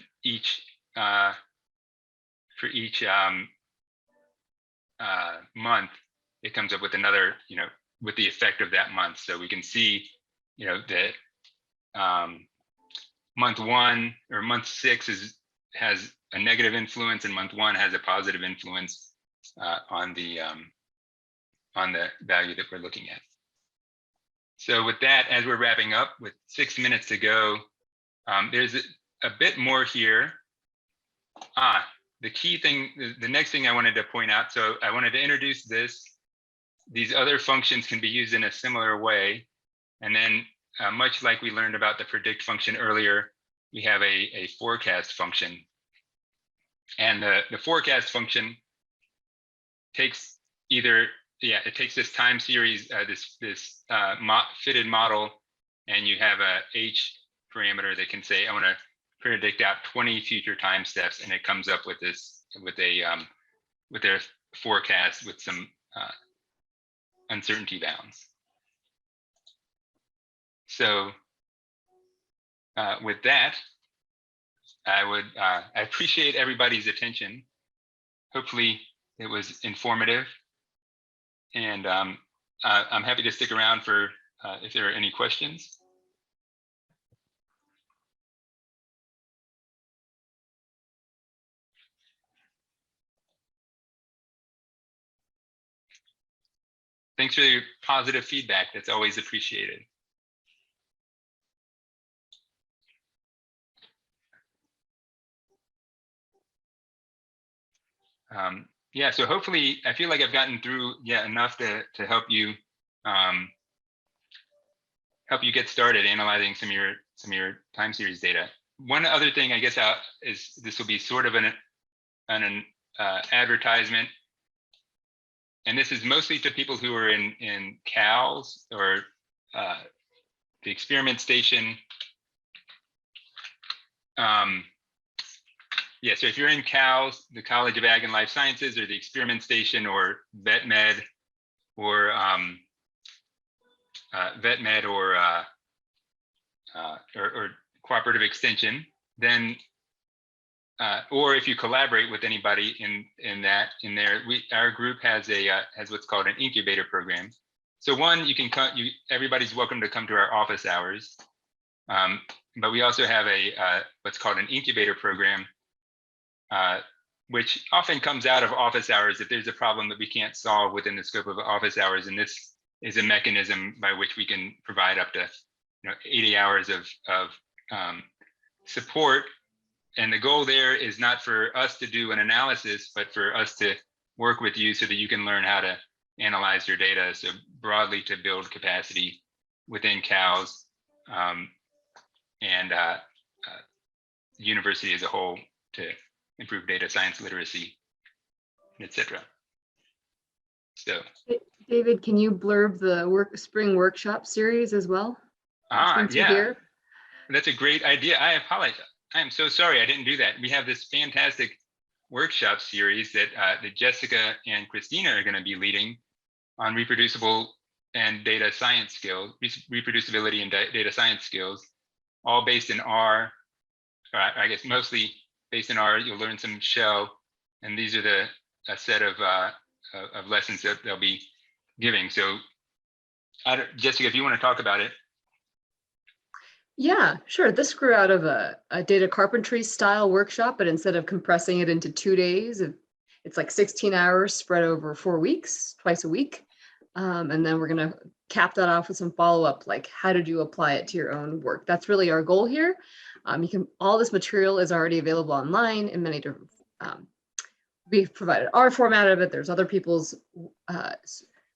for each month, it comes up with another, with the effect of that month. So we can see, that month 1 or month 6 has a negative influence, and month 1 has a positive influence on the value that we're looking at. So with that, as we're wrapping up with 6 minutes to go, there's a bit more here. The key thing, the next thing I wanted to point out, so I wanted to introduce this. These other functions can be used in a similar way. And then much like we learned about the predict function earlier, we have a forecast function. And the forecast function takes it takes this time series, this fitted model, and you have a H parameter that can say, I want to predict out 20 future time steps, and it comes up with this, with their forecast with some uncertainty bounds. So with that, I appreciate everybody's attention. Hopefully it was informative, and I'm happy to stick around for if there are any questions. Thanks for your positive feedback. That's always appreciated. Yeah, so hopefully I feel like I've gotten through enough to help you get started analyzing some of your time series data. One other thing, I guess, is this will be sort of an advertisement, and this is mostly to people who are in CALS or the experiment station. Yeah, so if you're in CALS, the College of Ag and Life Sciences, or the experiment station, or VetMed, or or cooperative extension, then or if you collaborate with anybody in there, our group has what's called an incubator program. So one, you can everybody's welcome to come to our office hours, but we also have what's called an incubator program, which often comes out of office hours if there's a problem that we can't solve within the scope of office hours. And this is a mechanism by which we can provide up to 80 hours of support. And the goal there is not for us to do an analysis, but for us to work with you so that you can learn how to analyze your data. So broadly, to build capacity within CALS and the university as a whole to improve data science literacy, etc. So, David, can you blurb the spring workshop series as well? Yeah, that's a great idea. I apologize. I am so sorry I didn't do that. We have this fantastic workshop series that Jessica and Christina are going to be leading. on reproducible and data science skills, reproducibility and data science skills, all based in R, or I guess mostly based in R. You'll learn some shell, and these are a set of lessons that they'll be giving. So Jessica, if you want to talk about it. Yeah, sure. This grew out of a data carpentry style workshop, but instead of compressing it into 2 days, it's like 16 hours spread over 4 weeks, twice a week. And then we're going to cap that off with some follow-up, like how did you apply it to your own work? That's really our goal here. All this material is already available online in many different, we've provided our format of it. There's other people's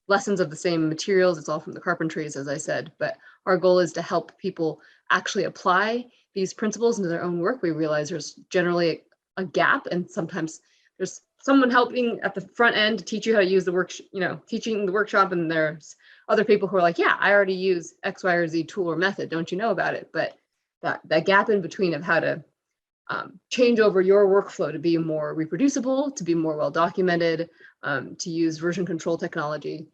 lessons of the same materials. It's all from the carpentries, as I said, but our goal is to help people actually apply these principles into their own work. We realize there's generally a gap, and sometimes there's someone helping at the front end to teach you how to use the work, teaching the workshop, and there's other people who are like, yeah, I already use X, Y, or Z tool or method. Don't you know about it? But that gap in between of how to change over your workflow to be more reproducible, to be more well documented, to use version control technology.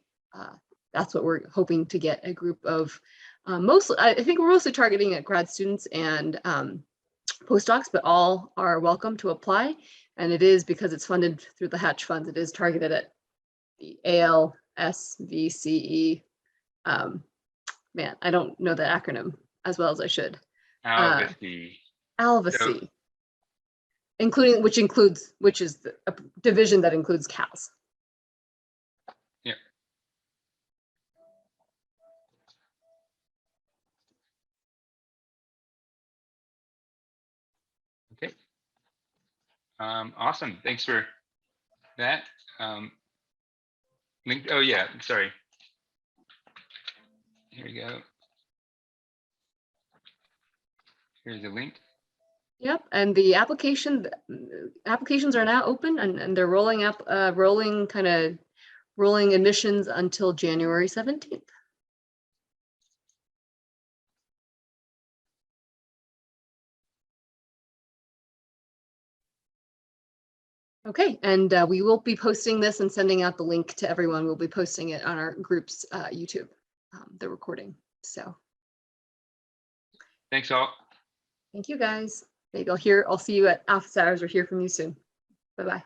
That's what we're hoping to get a group of mostly, I think we're mostly targeting at grad students and postdocs, but all are welcome to apply. And it is, because it's funded through the Hatch funds, it is targeted at the ALSVCE. Man, I don't know the acronym as well as I should. ALVC. ALVC. Which is a division that includes CALS. Yeah. Okay. Awesome. Thanks for that. Link. Oh yeah. Sorry. Here we go. Here's a link. Yep, and the applications are now open, and they're rolling admissions until January 17th. Okay, and we will be posting this and sending out the link to everyone. We'll be posting it on our group's YouTube, the recording. So thanks all. Thank you guys. Maybe I'll see you at office hours or hear from you soon. Bye-bye.